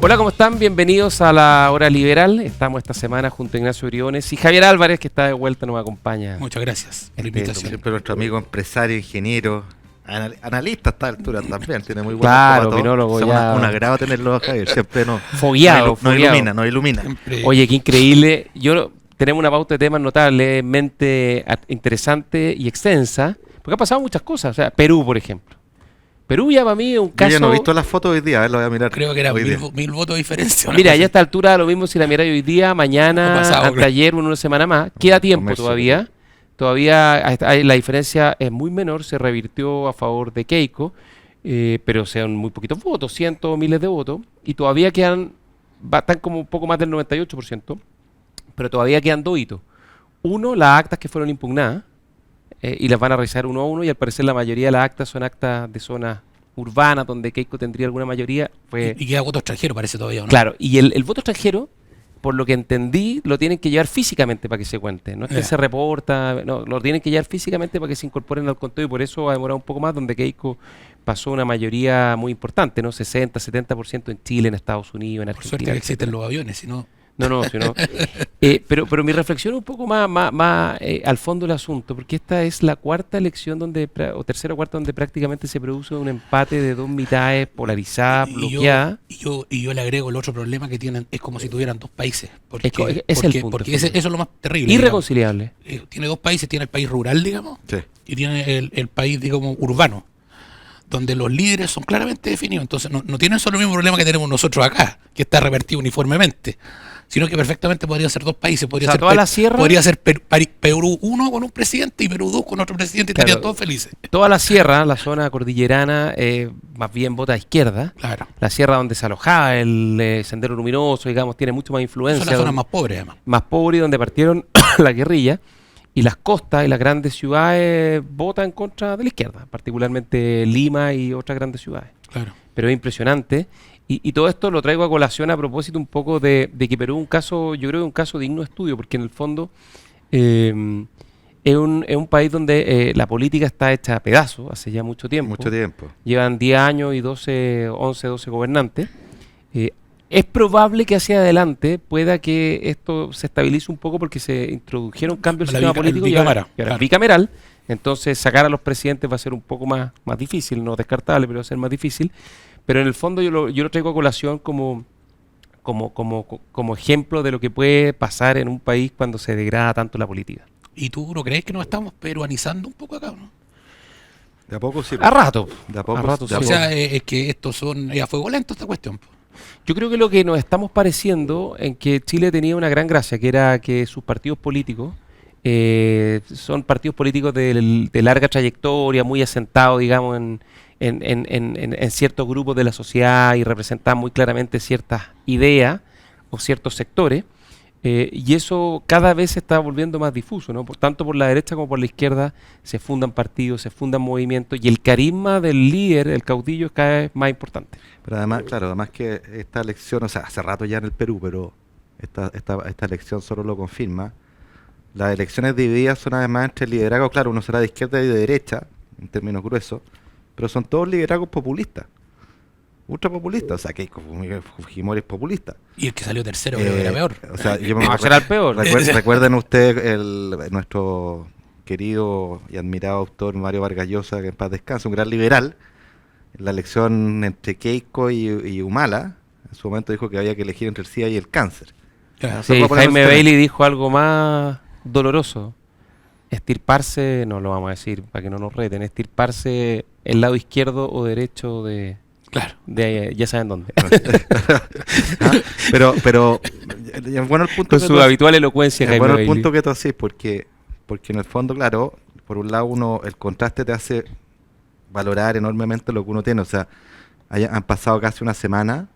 Hola, ¿cómo están? Bienvenidos a la Hora Liberal. Estamos esta semana junto a Ignacio Briones y Javier Álvarez, que está de vuelta, nos acompaña. Muchas gracias por la invitación. Siempre nuestro amigo empresario, ingeniero, analista a esta altura también, tiene muy buena Claro, opinólogo ya. Un agrado tenerlo a Javier, siempre Fogueado. Nos ilumina. Siempre. Oye, qué increíble. Tenemos una pauta de temas notablemente interesante y extensa, porque ha pasado muchas cosas. O sea, Perú, por ejemplo. Perú ya para mí es un caso... Yo ya no he visto las fotos hoy día, a ver, lo voy a mirar. Creo que eran hoy día. mil votos de diferencia. Mira, ya a esta altura lo mismo si la miráis hoy día, mañana, ayer, una semana más. Queda tiempo todavía. Todavía la diferencia es muy menor, se revirtió a favor de Keiko, pero sean muy poquitos votos, cientos, miles de votos, y todavía están como un poco más del 98%, pero todavía quedan dos hitos. Uno, las actas que fueron impugnadas, y las van a revisar uno a uno, y al parecer la mayoría de las actas son actas de zonas urbanas donde Keiko tendría alguna mayoría. Y queda voto extranjero, parece todavía, ¿no? Claro, y el voto extranjero, por lo que entendí, lo tienen que llevar físicamente para que se cuente. No es que se reporta, no, lo tienen que llevar físicamente para que se incorporen al conteo, y por eso ha demorado un poco más, donde Keiko pasó una mayoría muy importante, ¿no? 60, 70% en Chile, en Estados Unidos, en Argentina. Por suerte que existen los aviones, si no... No. Pero mi reflexión es un poco más al fondo del asunto, porque esta es la cuarta elección o tercera o cuarta donde prácticamente se produce un empate de dos mitades polarizadas, bloqueadas. Y yo le agrego el otro problema que tienen, es como si tuvieran dos países. El punto. Porque eso es lo más terrible. Irreconciliable. Tiene dos países, tiene el país rural, digamos, Sí. y tiene el país, digamos, urbano, donde los líderes son claramente definidos. Entonces no tienen solo el mismo problema que tenemos nosotros acá, que está revertido uniformemente, sino que perfectamente podrían ser dos países. Podría ser toda la sierra, podría ser Perú 1 con un presidente y Perú 2 con otro presidente, y estarían todos felices. Toda la sierra, la zona cordillerana, más bien vota a izquierda. Claro. La sierra donde se alojaba el Sendero Luminoso, digamos, tiene mucho más influencia. Son las zonas más pobres, además. Más pobres, donde partieron la guerrilla. Y las costas y las grandes ciudades votan en contra de la izquierda, particularmente Lima y otras grandes ciudades. Claro. Pero es impresionante. Y todo esto lo traigo a colación a propósito un poco de que Perú es un caso, yo creo que es un caso digno de estudio, porque en el fondo es un país donde la política está hecha a pedazos hace ya mucho tiempo. Mucho tiempo. Llevan 10 años y 11, 12 gobernantes. Es probable que hacia adelante pueda que esto se estabilice un poco, porque se introdujeron cambios en el sistema político y ahora es bicameral. Entonces sacar a los presidentes va a ser un poco más difícil, no descartable, pero va a ser más difícil. Pero en el fondo yo lo traigo a colación como ejemplo de lo que puede pasar en un país cuando se degrada tanto la política. ¿Y tú no crees que nos estamos peruanizando un poco acá, no? De a poco sí. A rato. De a poco. A rato, sí. O sea, es que estos son a fuego lento esta cuestión. Yo creo que lo que nos estamos pareciendo en que Chile tenía una gran gracia, que era que sus partidos políticos son partidos políticos de larga trayectoria, muy asentados, digamos, en ciertos grupos de la sociedad, y representan muy claramente ciertas ideas o ciertos sectores, y eso cada vez se está volviendo más difuso, ¿no? Tanto por la derecha como por la izquierda se fundan partidos, se fundan movimientos, y el carisma del líder, el caudillo, es cada vez más importante. Pero además que esta elección, o sea, hace rato ya en el Perú, pero esta elección solo lo confirma. Las elecciones divididas son además entre liderazgos, claro, uno será de izquierda y de derecha, en términos gruesos, pero son todos liderazgos populistas, ultrapopulistas. O sea, que Fujimori es populista. Y el que salió tercero creo que era peor. O sea, será el peor. Recuerden ustedes nuestro querido y admirado autor Mario Vargas Llosa, que en paz descanse, un gran liberal. En la elección entre Keiko y Humala, en su momento dijo que había que elegir entre el SIDA y el cáncer. Claro. Sí, Jaime Bailey dijo algo más doloroso: estirparse, no lo vamos a decir para que no nos reten, estirparse el lado izquierdo o derecho de... Claro. Ya saben dónde. Pero es bueno el punto. Con su habitual elocuencia, es Jaime bueno el Bailey. punto que tú haces, porque en el fondo, claro, por un lado el contraste te hace valorar enormemente lo que uno tiene. O sea, han pasado casi una semana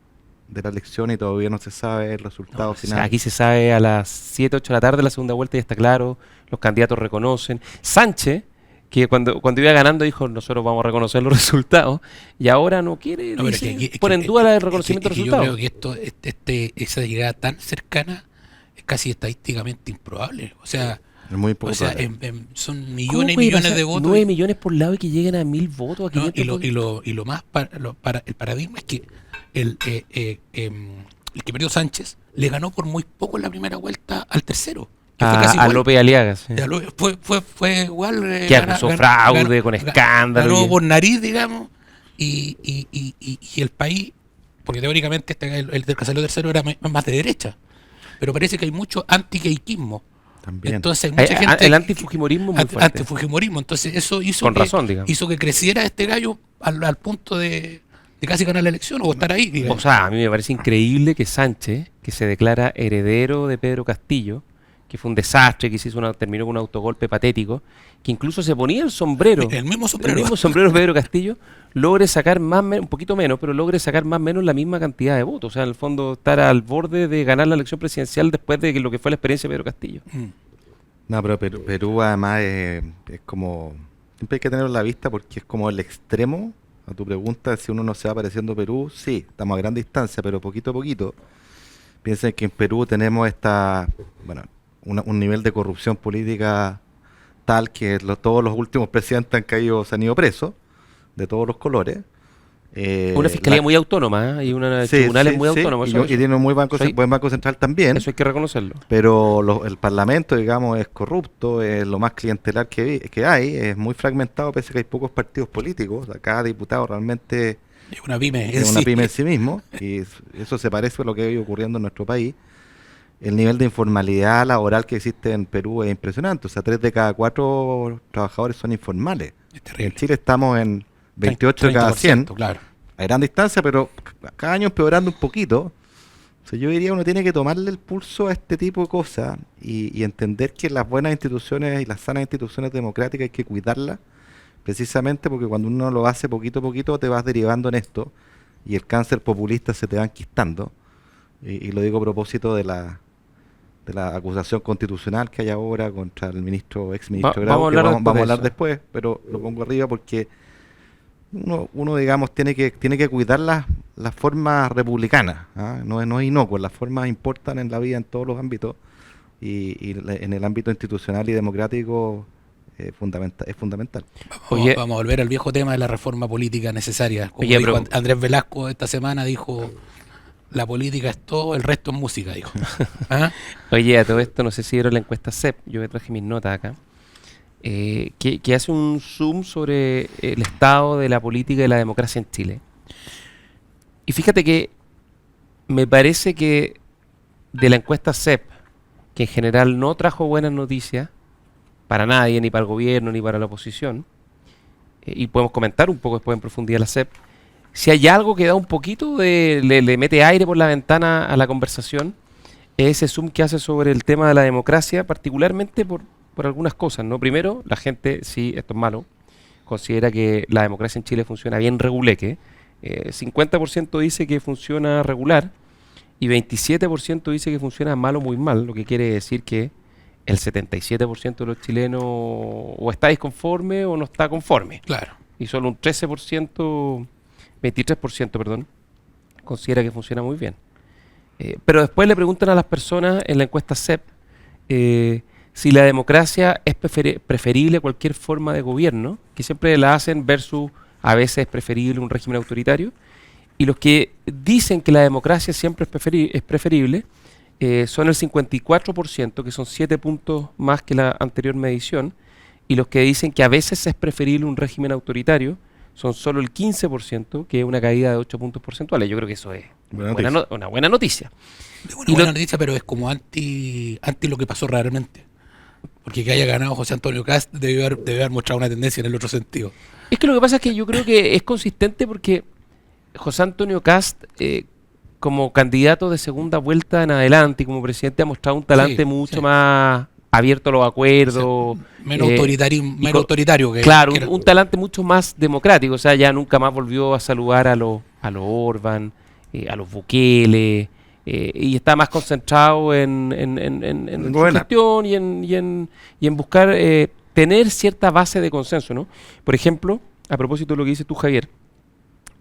de la elección y todavía no se sabe el resultado final. O sea, aquí se sabe a las 7, 8 de la tarde la segunda vuelta, y está claro, los candidatos reconocen. Sánchez, que cuando iba ganando dijo, nosotros vamos a reconocer los resultados, y ahora no quiere, No, pone en duda el reconocimiento de resultados. Yo creo que esa llegada tan cercana es casi estadísticamente improbable. O sea, es muy poco. O sea, son millones y puede millones pasar de votos. 9 millones por lado y que lleguen a 1000 votos. A 500 y lo más el paradigma es que el que perdió Sánchez le ganó por muy poco en la primera vuelta al tercero. Que fue casi A igual. López Aliaga, sí. Fue igual. Que acusó fraude, con escándalo. Ganó y- por nariz, digamos, y el país, porque teóricamente el que salió tercero era más de derecha, pero parece que hay mucho anti-gayquismo. También. Entonces hay mucha gente. El antifujimorismo es muy fuerte. Antifujimorismo. Entonces eso hizo Con razón, digamos. hizo que creciera este gallo al punto de casi ganar la elección o estar ahí, digamos. O sea, a mí me parece increíble que Sánchez, que se declara heredero de Pedro Castillo, que fue un desastre, que terminó con un autogolpe patético, que incluso se ponía el sombrero, El mismo sombrero. el mismo sombrero de Pedro Castillo, logre sacar un poquito menos, pero logre sacar más o menos la misma cantidad de votos. O sea, en el fondo estar al borde de ganar la elección presidencial después de lo que fue la experiencia de Pedro Castillo. No, pero Perú además es como... Siempre hay que tenerlo en la vista porque es como el extremo. A tu pregunta, si uno no se va pareciendo a Perú, sí, estamos a gran distancia, pero poquito a poquito. Piensen que en Perú tenemos un nivel de corrupción política tal que todos los últimos presidentes se han ido presos, de todos los colores. Una fiscalía muy autónoma, ¿eh? Y tribunales muy autónomos. Y tiene un buen banco central también. Eso hay que reconocerlo. Pero el Parlamento, digamos, es corrupto, es lo más clientelar que hay, es muy fragmentado, pese a que hay pocos partidos políticos. O sea, cada diputado realmente Es una pyme. es una pyme en sí mismo, y eso se parece a lo que ha ido ocurriendo en nuestro país. El nivel de informalidad laboral que existe en Perú es impresionante. O sea, 3 de cada 4 trabajadores son informales. Es En terrible. Chile estamos en 28 de cada 100, 30%, claro. a gran distancia, pero cada año empeorando un poquito. O sea, yo diría uno tiene que tomarle el pulso a este tipo de cosas y entender que las buenas instituciones y las sanas instituciones democráticas hay que cuidarlas, precisamente porque cuando uno lo hace poquito a poquito te vas derivando en esto y el cáncer populista se te va enquistando. Y lo digo a propósito de la acusación constitucional que hay ahora contra el ex ministro Grau, que vamos a hablar después, pero lo pongo arriba porque uno digamos, tiene que cuidar las formas republicanas, ¿ah? No es inocuo, las formas importan en la vida en todos los ámbitos y en el ámbito institucional y democrático es fundamental. Oye. Vamos a volver al viejo tema de la reforma política necesaria. Como Oye, dijo pero- Andrés Velasco esta semana, dijo, la política es todo, el resto es música, dijo. ¿Ah? Oye, a todo esto, no sé si vieron la encuesta CEP, yo me traje mis notas acá, que hace un zoom sobre el estado de la política y de la democracia en Chile. Y fíjate que me parece que de la encuesta CEP, que en general no trajo buenas noticias para nadie, ni para el gobierno, ni para la oposición, y podemos comentar un poco después en profundidad la CEP, si hay algo que da un poquito le mete aire por la ventana a la conversación, es ese zoom que hace sobre el tema de la democracia, particularmente por algunas cosas, ¿no? Primero, la gente, sí, esto es malo, considera que la democracia en Chile funciona bien reguleque. 50% dice que funciona regular y 27% dice que funciona mal o muy mal, lo que quiere decir que el 77% de los chilenos o está disconforme o no está conforme. Claro. Y solo un 23%, perdón, considera que funciona muy bien. Pero después le preguntan a las personas en la encuesta CEP si la democracia es preferible a cualquier forma de gobierno, que siempre la hacen versus a veces es preferible un régimen autoritario. Y los que dicen que la democracia siempre es preferible son el 54%, que son 7 puntos más que la anterior medición. Y los que dicen que a veces es preferible un régimen autoritario son solo el 15%, que es una caída de 8 puntos porcentuales. Yo creo que eso es una buena noticia. Es una buena noticia, pero es como anti lo que pasó realmente. Porque que haya ganado José Antonio Kast debe haber mostrado una tendencia en el otro sentido. Es que lo que pasa es que yo creo que es consistente porque José Antonio Kast, como candidato de segunda vuelta en adelante y como presidente, ha mostrado un talante mucho más abierto a los acuerdos. O sea, menos autoritario que claro, que era. un talante mucho más democrático. O sea, ya nunca más volvió a saludar a los Orban, a los Bukele, y está más concentrado en su gestión y en buscar tener cierta base de consenso, ¿no? Por ejemplo, a propósito de lo que dices tú, Javier,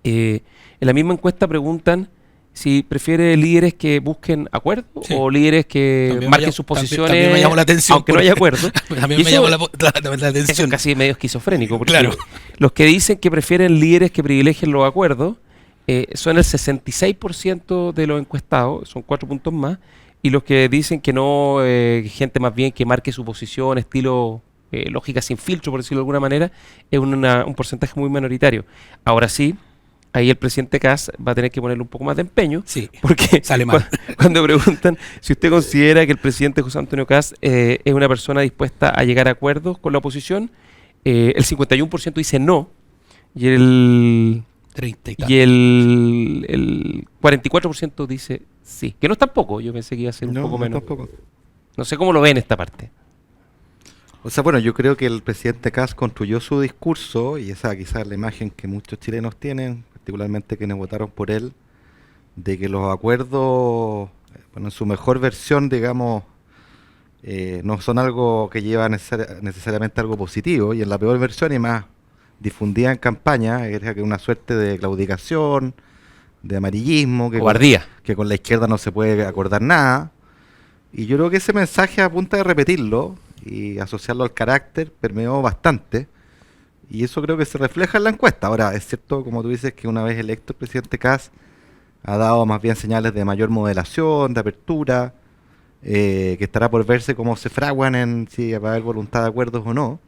en la misma encuesta preguntan si prefiere líderes que busquen acuerdos o líderes que También marquen sus posiciones, también me llamó la atención, aunque no haya acuerdo. También me llamó la Eso atención. es casi medio esquizofrénico, porque Claro. los que dicen que prefieren líderes que privilegien los acuerdos son el 66% de los encuestados, son 4 puntos más, y los que dicen que no, gente más bien que marque su posición, estilo lógica sin filtro, por decirlo de alguna manera, es un porcentaje muy minoritario. Ahora sí, ahí el presidente Kast va a tener que ponerle un poco más de empeño, Sí, porque sale mal. cuando preguntan si usted considera que el presidente José Antonio Kast es una persona dispuesta a llegar a acuerdos con la oposición, el 51% dice no, y el 30 y y tanto. el 44% dice sí. Que no es tan poco, yo pensé que iba a ser un No, poco no menos. tampoco. No sé cómo lo ven esta parte. O sea, bueno, yo creo que el presidente Kast construyó su discurso y esa quizás la imagen que muchos chilenos tienen, particularmente quienes votaron por él, de que los acuerdos, bueno, en su mejor versión, digamos, no son algo que lleva necesariamente algo positivo, y en la peor versión y más difundida en campaña, era que una suerte de claudicación, de amarillismo, Cobardía. que con la izquierda no se puede acordar nada. Y yo creo que ese mensaje, a punta de repetirlo y asociarlo al carácter, permeó bastante. Y eso creo que se refleja en la encuesta. Ahora, es cierto, como tú dices, que una vez electo el presidente Kast ha dado más bien señales de mayor moderación, de apertura, que estará por verse cómo se fraguan en si va a haber voluntad de acuerdos o no.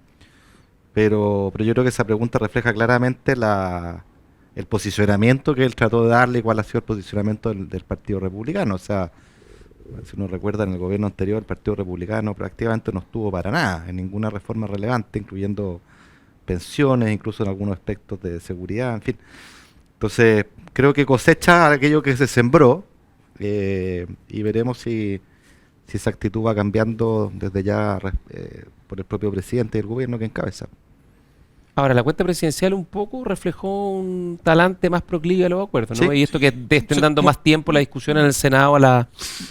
Pero yo creo que esa pregunta refleja claramente el posicionamiento que él trató de darle y cuál ha sido el posicionamiento del Partido Republicano. O sea, si uno recuerda, en el gobierno anterior el Partido Republicano prácticamente no estuvo para nada en ninguna reforma relevante, incluyendo pensiones, incluso en algunos aspectos de seguridad, en fin. Entonces, creo que cosecha aquello que se sembró, y veremos si esa actitud va cambiando desde ya por el propio presidente y el gobierno que encabeza. Ahora, la cuenta presidencial un poco reflejó un talante más proclive a los acuerdos, ¿no? Sí. Y esto que te estén Sí, dando más tiempo la discusión en el Senado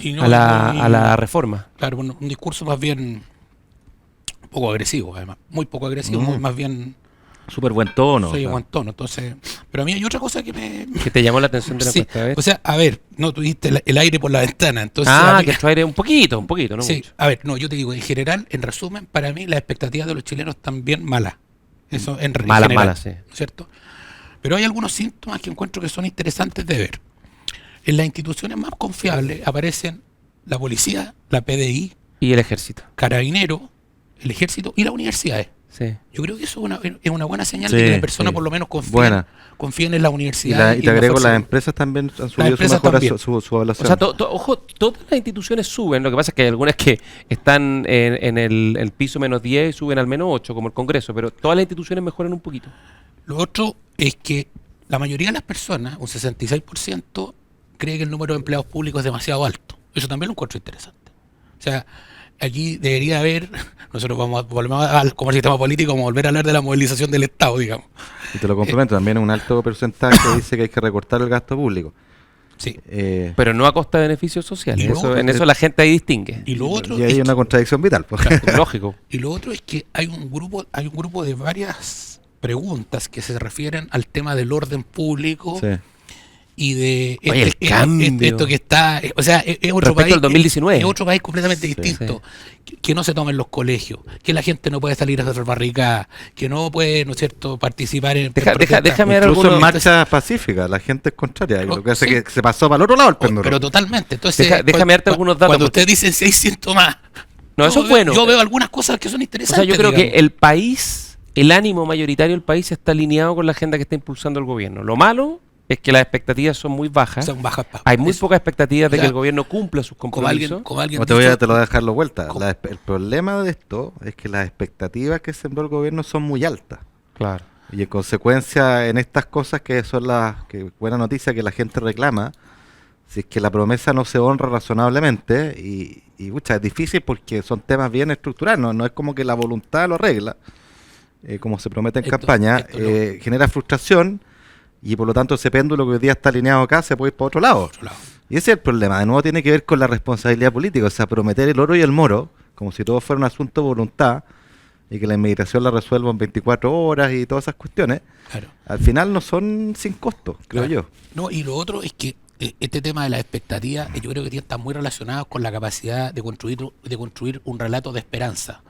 Y no, a la reforma. claro, bueno, un discurso más bien poco agresivo, además. Muy poco agresivo, más bien Súper buen tono. soy o sea. buen tono. Entonces, pero a mí hay otra cosa que me... Que te llamó la atención de la Sí, encuesta, a ver. o sea, a ver, no tuviste el aire por la ventana, entonces... Ah, a mí- que esto aire un poquito, no sí, mucho. a ver, no, yo te digo, en general, en resumen, para mí las expectativas de los chilenos están bien malas. Eso en Malas, general, malas, sí. ¿no es cierto? Pero hay algunos síntomas que encuentro que son interesantes de ver. En las instituciones más confiables aparecen la policía, la PDI, Y el ejército, Carabineros, el ejército y las universidades. sí. Yo creo que eso es una buena señal Sí, de que las personas sí. por lo menos Buena. confíen en la universidad. Y te agrego, las empresas también han subido su empresas mejora, también. su evaluación. O sea, ojo, todas las instituciones suben. Lo que pasa es que hay algunas que están en el piso -10 y suben al -8, como el Congreso, pero todas las instituciones mejoran un poquito. Lo otro es que la mayoría de las personas, un 66%, cree que el número de empleados públicos es demasiado alto. Eso también lo encuentro interesante. O sea, aquí debería haber, nosotros volvemos como el sistema político, como volver a hablar de la movilización del Estado, digamos. Y te lo complemento, también un alto porcentaje dice que hay que recortar el gasto público. Sí. Pero no a costa de beneficios sociales. Y lo Eso, otro- en eso la gente ahí distingue. Y lo otro Y hay es una contradicción vital. Pues. Lógico. Y lo otro es que hay un grupo de varias preguntas que se refieren al tema del orden público Sí. y de Oye, el cambio. esto que está, o sea, es otro Respecto país, al 2019. es otro país completamente Sí. distinto, que no se tomen los colegios, que la gente no puede salir a hacer barricadas, que no puede, ¿no es cierto?, participar en protestas. déjame ver Incluso en algunos- marchas pacíficas, la gente es contraria. Oh, Lo que hace sí. que se pasó para el otro lado el péndulo. Pero totalmente. Entonces, Déjame darte algunos datos, Cuando porque- usted dice 6 síntomas, No, eso es bueno. Yo veo algunas cosas que son O interesantes. sea, yo creo digamos. que el país, el ánimo mayoritario del país está alineado con la agenda que está impulsando el gobierno. Lo malo es que las expectativas son muy bajas. Son bajas. Hay muy Eso. pocas expectativas de O sea, que el gobierno cumpla sus Como compromisos. alguien No te voy a, dijo- te lo voy a dejar la vuelta. ¿Cómo? El problema de esto es que las expectativas que sembró el gobierno son muy altas. Claro. Y en consecuencia, en estas cosas que son las que buena noticia que la gente reclama, si es que la promesa no se honra razonablemente, pucha, es difícil porque son temas bien estructurales, no es como que la voluntad lo arregla, como se promete en Esto- campaña, esto no. genera frustración y por lo tanto ese péndulo que hoy día está alineado acá se puede ir para otro lado. Otro lado. Y ese es el problema, de nuevo tiene que ver con la responsabilidad política, o sea, prometer el oro y el moro, como si todo fuera un asunto de voluntad, y que la inmigración la resuelva en 24 horas y todas esas cuestiones, Claro. al final no son sin costo, creo Claro. yo. No, y lo otro es que este tema de las expectativas, yo creo que están muy relacionados con la capacidad de construir un relato de esperanza.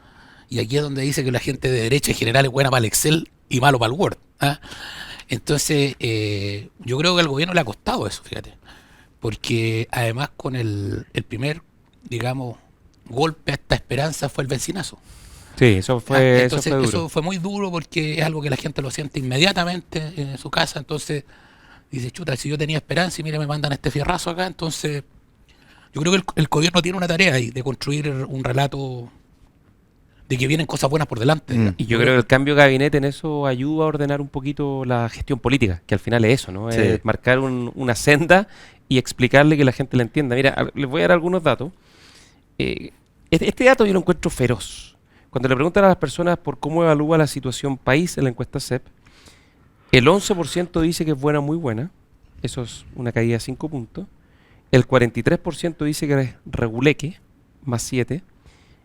Y aquí es donde dice que la gente de derecha en general es buena para el Excel y malo para el Word. ¿Ah? Entonces, yo creo que al gobierno le ha costado eso, fíjate. Porque además con el primer, digamos, golpe a esta esperanza fue el vecinazo. Sí, eso fue Entonces, duro. eso fue muy duro porque es algo que la gente lo siente inmediatamente en su casa. Entonces, dice, chuta, si yo tenía esperanza y mira, me mandan este fierrazo acá. Entonces, yo creo que el gobierno tiene una tarea ahí de construir un relato de que vienen cosas buenas por delante. Y yo creo que el cambio de gabinete en eso ayuda a ordenar un poquito la gestión política, que al final es eso, ¿no? Sí. Es marcar una senda y explicarle que la gente la entienda. Mira, les voy a dar algunos datos. Este dato yo lo encuentro feroz. Cuando le preguntan a las personas por cómo evalúa la situación país en la encuesta CEP, el 11% dice que es buena, muy buena. Eso es una caída de 5 puntos. El 43% dice que es reguleque, más 7.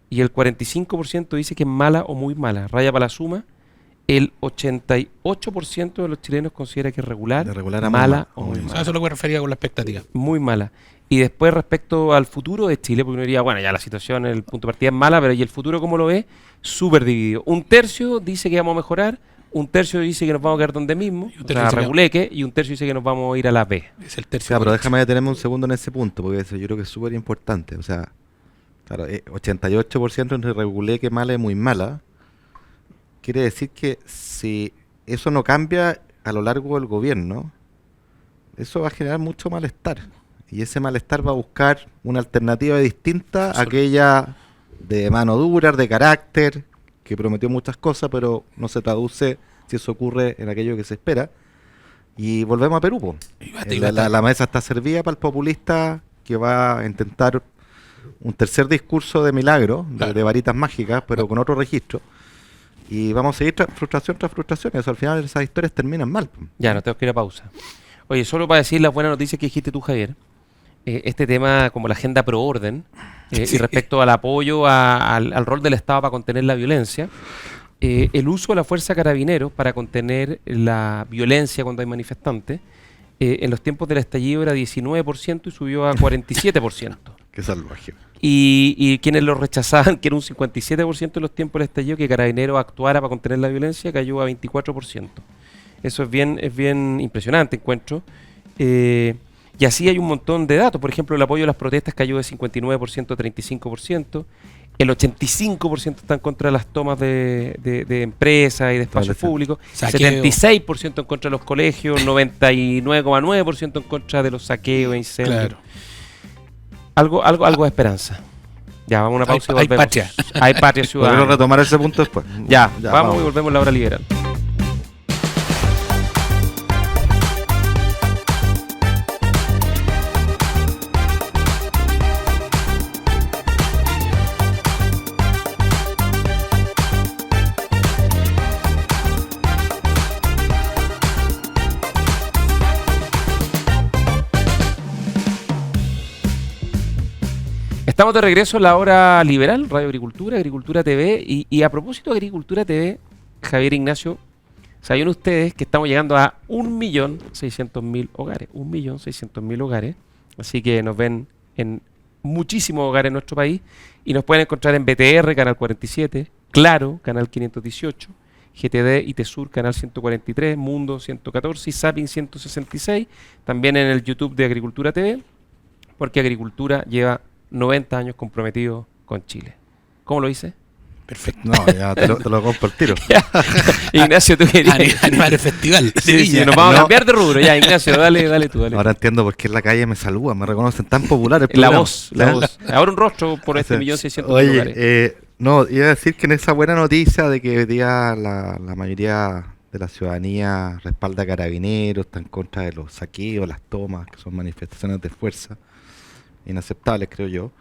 Y el 45% dice que es mala o muy mala, raya para la suma. El 88% de los chilenos considera que es regular, De regular a mala o muy muy O sea, mala. eso es lo que me refería con la expectativa. Muy mala. Y después respecto al futuro de Chile, porque uno diría, bueno, ya la situación, el punto de partida es mala, pero ¿y el futuro cómo lo ve? Súper dividido. Un tercio dice que vamos a mejorar, un tercio dice que nos vamos a quedar donde mismo, Y un o tercio sea, dice que- reguleque, y un tercio dice que nos vamos a ir a la B. Es el tercio. Claro, pero derecho. déjame detenerme un segundo en ese punto, porque eso yo creo que es súper importante. O sea, claro, 88% entre regulé que mala y muy mala. Quiere decir que si eso no cambia a lo largo del gobierno, eso va a generar mucho malestar. Y ese malestar va a buscar una alternativa distinta a aquella de mano dura, de carácter, que prometió muchas cosas, pero no se traduce si eso ocurre en aquello que se espera. Y volvemos a Perú, po. La mesa está servida para el populista que va a intentar un tercer discurso de milagro, Claro. de varitas mágicas, pero con otro registro. Y vamos a seguir frustración tras frustración. Y eso al final esas historias terminan mal, po. Ya, no tengo que ir a pausa. Oye, solo para decir las buenas noticias que dijiste tú, Javier. Este tema como la agenda pro orden Sí. y respecto al apoyo al rol del Estado para contener la violencia, el uso de la fuerza carabineros para contener la violencia cuando hay manifestantes, en los tiempos del estallido era 19% y subió a 47%. Qué salvaje. Y quienes lo rechazaban, que era un 57% en los tiempos del estallido, que Carabineros actuara para contener la violencia, cayó a 24%. Eso es bien impresionante, encuentro. Y así hay un montón de datos. Por ejemplo, el apoyo a las protestas cayó de 59% a 35%. El 85% está en contra de las tomas de empresas y de espacios Establecido. públicos. Saqueo. 76% en contra de los colegios, 99,9% en contra de los saqueos e incendios. Claro. Algo de esperanza. Ya, vamos a una pausa y Hay volvemos. patria. Hay patria Podemos ciudadana. retomar ese punto después. Ya, vamos y volvemos a la hora liberal. Estamos de regreso en la hora liberal, Radio Agricultura, Agricultura TV. Y a propósito de Agricultura TV, Javier Ignacio, ¿saben ustedes que estamos llegando a 1.600.000 hogares? 1.600.000 hogares. Así que nos ven en muchísimos hogares en nuestro país. Y nos pueden encontrar en BTR, Canal 47, Claro, Canal 518, GTD y Tesur, Canal 143, Mundo 114 y Zapping 166. También en el YouTube de Agricultura TV, porque Agricultura lleva 90 años comprometido con Chile. ¿Cómo lo hice? Perfecto. No, ya te lo compro el tiro. Ignacio, tú querías. Animar el festival. de Sí, Viña. nos vamos a No. cambiar de rubro. Ya, Ignacio, dale tú. Ahora entiendo por qué en la calle me saludan, me reconocen tan popular el La programa. voz, la voz. Ahora un rostro por este Sí. 1.600.000 Oye, hogares. no, iba a decir que en esa buena noticia de que hoy día la mayoría de la ciudadanía respalda a Carabineros, está en contra de los saqueos, las tomas, que son manifestaciones de fuerza inaceptables, creo yo.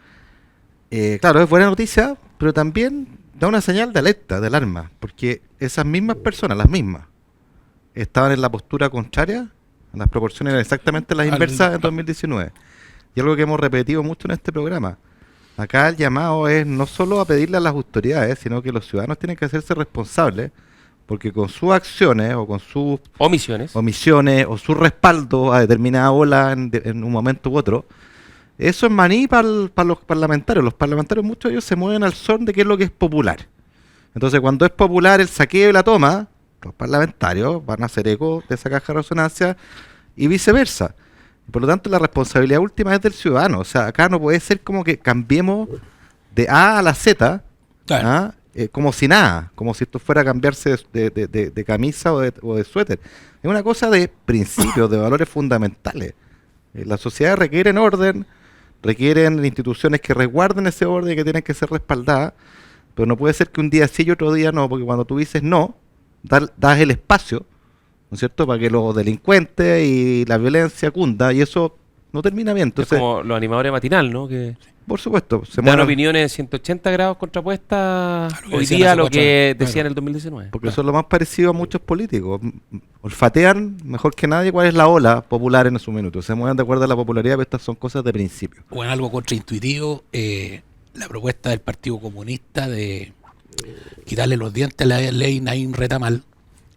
Claro, es buena noticia, pero también da una señal de alerta, de alarma, porque esas mismas personas, las mismas, estaban en la postura contraria, las proporciones eran exactamente las inversas en 2019. Y algo que hemos repetido mucho en este programa. Acá el llamado es no solo a pedirle a las autoridades, sino que los ciudadanos tienen que hacerse responsables, porque con sus acciones o con sus Omisiones. omisiones o su respaldo a determinada ola en un momento u otro, eso es maní para los parlamentarios. Los parlamentarios, muchos de ellos se mueven al son de qué es lo que es popular. Entonces, cuando es popular el saqueo y la toma, los parlamentarios van a hacer eco de esa caja de resonancia y viceversa. Por lo tanto, la responsabilidad última es del ciudadano. O sea, acá no puede ser como que cambiemos de A a la Z, Claro. ¿ah? Como si nada, como si esto fuera a cambiarse de camisa o de suéter. Es una cosa de principios, de valores fundamentales. Las sociedades requieren orden, requieren instituciones que resguarden ese orden y que tienen que ser respaldadas, pero no puede ser que un día sí y otro día no, porque cuando tú dices no, das el espacio, ¿no es cierto?, para que los delincuentes y la violencia cunda, y eso no termina bien. Es Entonces, como los animadores matinal, ¿no? Que por supuesto, se dan mueven, opiniones de 180 grados contrapuestas A lo que hoy decían día a hace lo 4 que años, decían claro. en el 2019. porque son lo más parecido a muchos políticos. Olfatean mejor que nadie cuál es la ola popular en su minuto. Se mueven de acuerdo a la popularidad, pero estas son cosas de principio. O en algo contraintuitivo, la propuesta del Partido Comunista de quitarle los dientes a la ley Naim Retamal.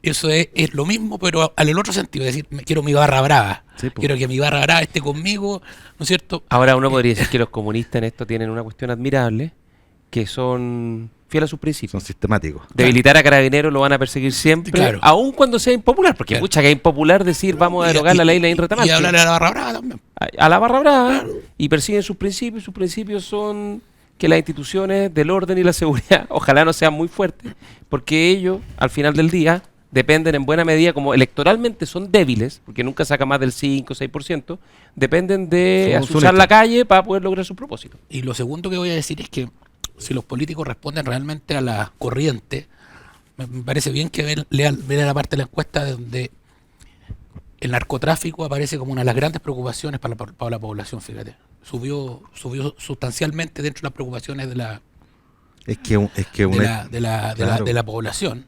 Eso es lo mismo, pero al otro sentido. Es decir, quiero mi barra brava. Sí, po. Quiero que mi barra brava esté conmigo, ¿no es cierto? Ahora uno podría decir que los comunistas en esto tienen una cuestión admirable, que son fieles a sus Son principios. sistemáticos. Debilitar a Carabineros lo van a perseguir siempre, Claro. aun cuando sea impopular, porque Claro. mucha que es impopular decir vamos a derogar la ley Naim Retamal. Y hablarle a la barra brava también. A la barra brava y persiguen sus principios. Sus principios son que las instituciones del orden y la seguridad ojalá no sean muy fuertes, porque ellos al final del día dependen en buena medida, como electoralmente son débiles, porque nunca saca más del 5 o 6%, dependen de Son asusar sunistas. la calle para poder lograr sus propósitos. Y lo segundo que voy a decir es que si los políticos responden realmente a la corriente, me parece bien que lean la parte de la encuesta donde el narcotráfico aparece como una de las grandes preocupaciones para la población, fíjate. Subió sustancialmente dentro de las preocupaciones de la, Es que, claro. de la población.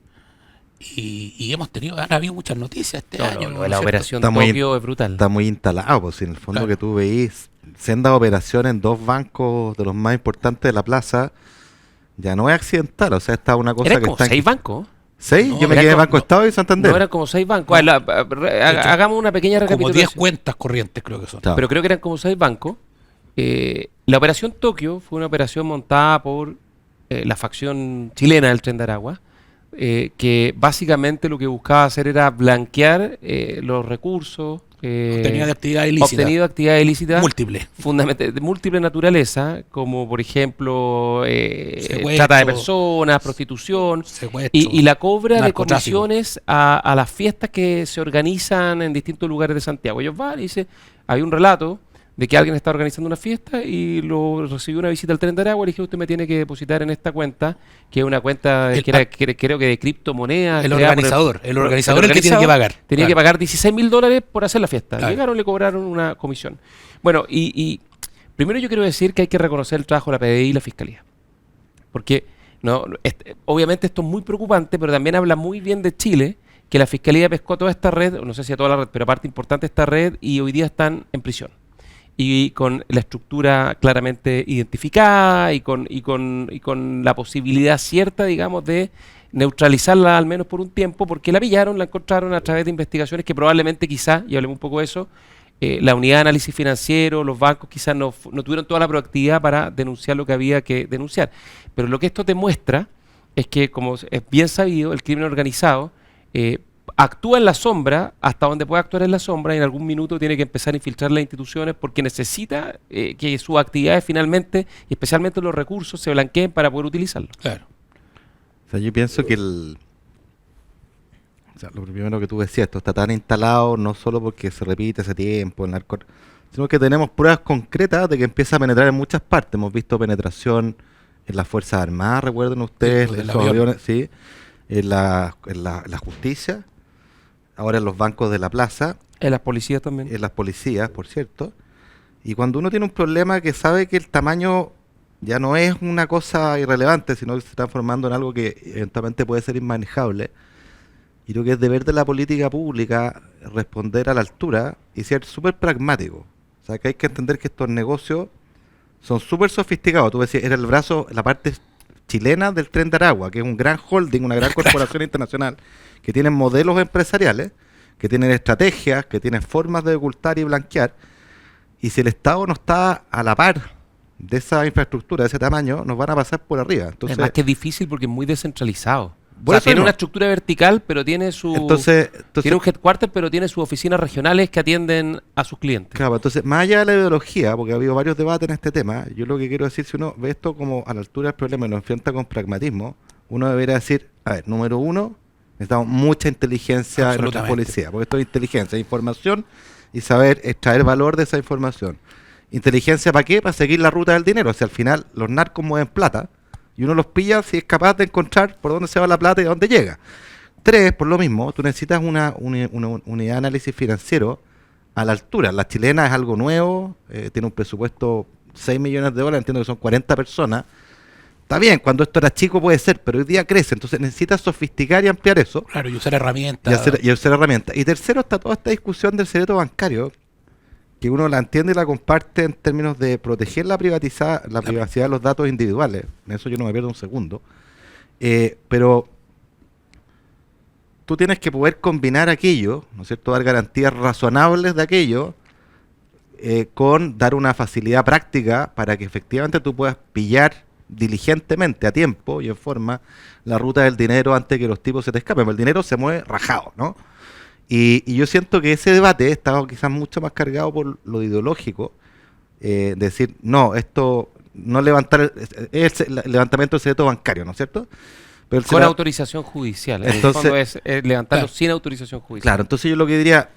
Y han habido muchas noticias este año. Lo ¿no de es la cierto? operación Está muy- Tokio es brutal. Está muy instalado, pues, en el fondo Claro. que tú veís sendas operaciones en dos bancos de los más importantes de la plaza, ya no es accidental, o sea, está una cosa Eran que como está... 6 bancos. ¿Seis? No, Yo me eran quedé en como- Banco Estado y Santander. No eran como 6 bancos. A ver, hagamos una pequeña Como 10 recapitulación. cuentas corrientes creo que son. Claro. Pero creo que eran como 6 bancos. La operación Tokio fue una operación montada por la facción chilena del Tren de Aragua, que básicamente lo que buscaba hacer era blanquear los recursos Obtenida de actividad ilícita. obtenidos de actividades ilícitas Múltiple. de múltiple naturaleza, como por ejemplo Secuestro, trata de personas, prostitución, Secuestro. y la cobra de narcotráfico. comisiones a las fiestas que se organizan en distintos lugares de Santiago. Ellos van y dicen, hay un relato de que alguien está organizando una fiesta y lo recibió una visita al Tren de Aragua y le dije, usted me tiene que depositar en esta cuenta, que es una cuenta El- que era, creo que de criptomonedas. El creada por organizador. El organizador es el que tiene organizador que pagar. Tenía que Claro. pagar $16.000 por hacer la fiesta. Claro. Llegaron y le cobraron una comisión. Bueno, y primero yo quiero decir que hay que reconocer el trabajo de la PDI y la Fiscalía. Porque obviamente esto es muy preocupante, pero también habla muy bien de Chile, que la Fiscalía pescó toda esta red, no sé si a toda la red, pero parte importante de esta red, y hoy día están en prisión. Y con la estructura claramente identificada y con la posibilidad cierta, digamos, de neutralizarla al menos por un tiempo, porque la pillaron, la encontraron a través de investigaciones que probablemente quizás, y hablemos un poco de eso, la unidad de análisis financiero, los bancos quizás no tuvieron toda la proactividad para denunciar lo que había que denunciar. Pero lo que esto te muestra es que, como es bien sabido, el crimen organizado actúa en la sombra hasta donde puede actuar en la sombra y en algún minuto tiene que empezar a infiltrar las instituciones porque necesita que sus actividades finalmente, y especialmente los recursos, se blanqueen para poder utilizarlos. Claro. O sea, yo pienso que o sea, lo primero que tú decías, esto está tan instalado no solo porque se repite ese tiempo, el narco, sino que tenemos pruebas concretas de que empieza a penetrar en muchas partes. Hemos visto penetración en las Fuerzas Armadas, recuerden ustedes, Sí, en el esos avión. aviones, sí, en la justicia, ahora en los bancos de la plaza, En las policías también. en las policías, por cierto. Y cuando uno tiene un problema que sabe que el tamaño ya no es una cosa irrelevante, sino que se está transformando en algo que eventualmente puede ser inmanejable, y creo que es deber de la política pública responder a la altura y ser súper pragmático. O sea, que hay que entender que estos negocios son súper sofisticados. Tú decías, era el brazo, la parte chilena del Tren de Aragua, que es un gran holding, una gran corporación internacional, que tienen modelos empresariales, que tienen estrategias, que tienen formas de ocultar y blanquear. Y si el Estado no está a la par de esa infraestructura, de ese tamaño, nos van a pasar por arriba. Entonces, Además que es difícil porque es muy descentralizado. O sea, eso tiene no. una estructura vertical, pero tiene su... Entonces, tiene un headquarter, pero tiene sus oficinas regionales que atienden a sus clientes. claro, entonces, más allá de la ideología, porque ha habido varios debates en este tema, yo lo que quiero decir, si uno ve esto como a la altura del problema y lo enfrenta con pragmatismo, uno debería decir, a ver, número uno, necesitamos mucha inteligencia en nuestra Absolutamente. policía, porque esto es inteligencia, información y saber extraer valor de esa información. ¿Inteligencia para qué? Para seguir la ruta del dinero. O sea, al final los narcos mueven plata y uno los pilla si es capaz de encontrar por dónde se va la plata y a dónde llega. Tres, por lo mismo, tú necesitas una unidad de análisis financiero a la altura. La chilena es algo nuevo, tiene un presupuesto 6 millones de dólares, entiendo que son 40 personas. Está bien, cuando esto era chico puede ser, pero hoy día crece, entonces necesitas sofisticar y ampliar eso Claro, y usar herramientas. y hacer herramientas. Y tercero está toda esta discusión del secreto bancario, que uno la entiende y la comparte en términos de proteger la privacidad de los datos individuales. En eso yo no me pierdo un segundo. Pero tú tienes que poder combinar aquello, ¿no es cierto?, dar garantías razonables de aquello, con dar una facilidad práctica para que efectivamente tú puedas pillar diligentemente, a tiempo y en forma, la ruta del dinero antes que los tipos se te escapen. Porque el dinero se mueve rajado, ¿no? Y yo siento que ese debate estaba quizás mucho más cargado por lo ideológico, decir, no, esto no levantar, es el levantamiento del secreto bancario, ¿no es cierto? Pero el Con sena- autorización judicial. En Entonces- el fondo es levantarlo Claro. sin autorización judicial. Claro, entonces yo lo que diría,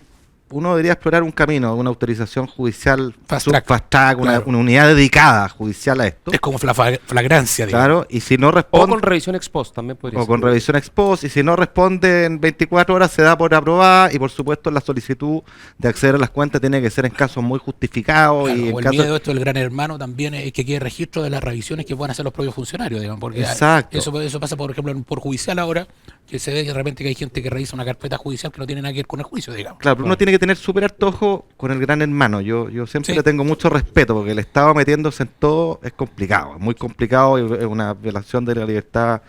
uno debería explorar un camino, una autorización judicial, Fast track. fast track, Claro. una unidad dedicada judicial a esto. Es como flagrancia, digamos. Claro, y si no O responde, con revisión ex post también podría o ser. con revisión ex post, y si no responde en 24 horas se da por aprobada, y por supuesto la solicitud de acceder a las cuentas tiene que ser en casos muy justificados. Claro, y en o el casos... miedo esto del gran hermano también es que quede registro de las revisiones que puedan hacer los propios funcionarios, digamos, porque Exacto. eso pasa, por ejemplo, por judicial ahora, que se ve de repente que hay gente que revisa una carpeta judicial que no tiene nada que ver con el juicio, digamos. Claro, pero uno tiene que tener súper harto ojo con el gran hermano. Yo siempre Sí. le tengo mucho respeto porque el Estado metiéndose en todo es complicado, es muy complicado y es una violación de la libertad.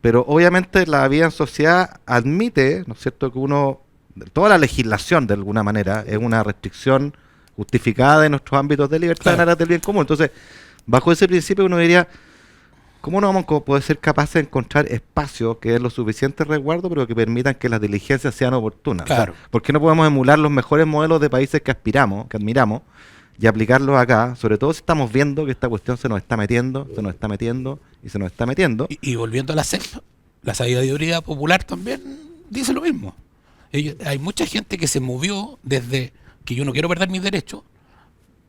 Pero obviamente la vida en sociedad admite, ¿no es cierto?, que toda la legislación de alguna manera es una restricción justificada de nuestros ámbitos de libertad Claro. en aras del bien común. Entonces, bajo ese principio uno diría, ¿cómo no vamos a poder ser capaces de encontrar espacios que den lo suficiente resguardo, pero que permitan que las diligencias sean oportunas? Claro. O sea, ¿por qué no podemos emular los mejores modelos de países que aspiramos, que admiramos, y aplicarlos acá? Sobre todo si estamos viendo que esta cuestión se nos está metiendo, se nos está metiendo y se nos está metiendo. Y volviendo a la CEP, la sabiduría popular también dice lo mismo. Hay mucha gente que se movió desde que yo no quiero perder mis derechos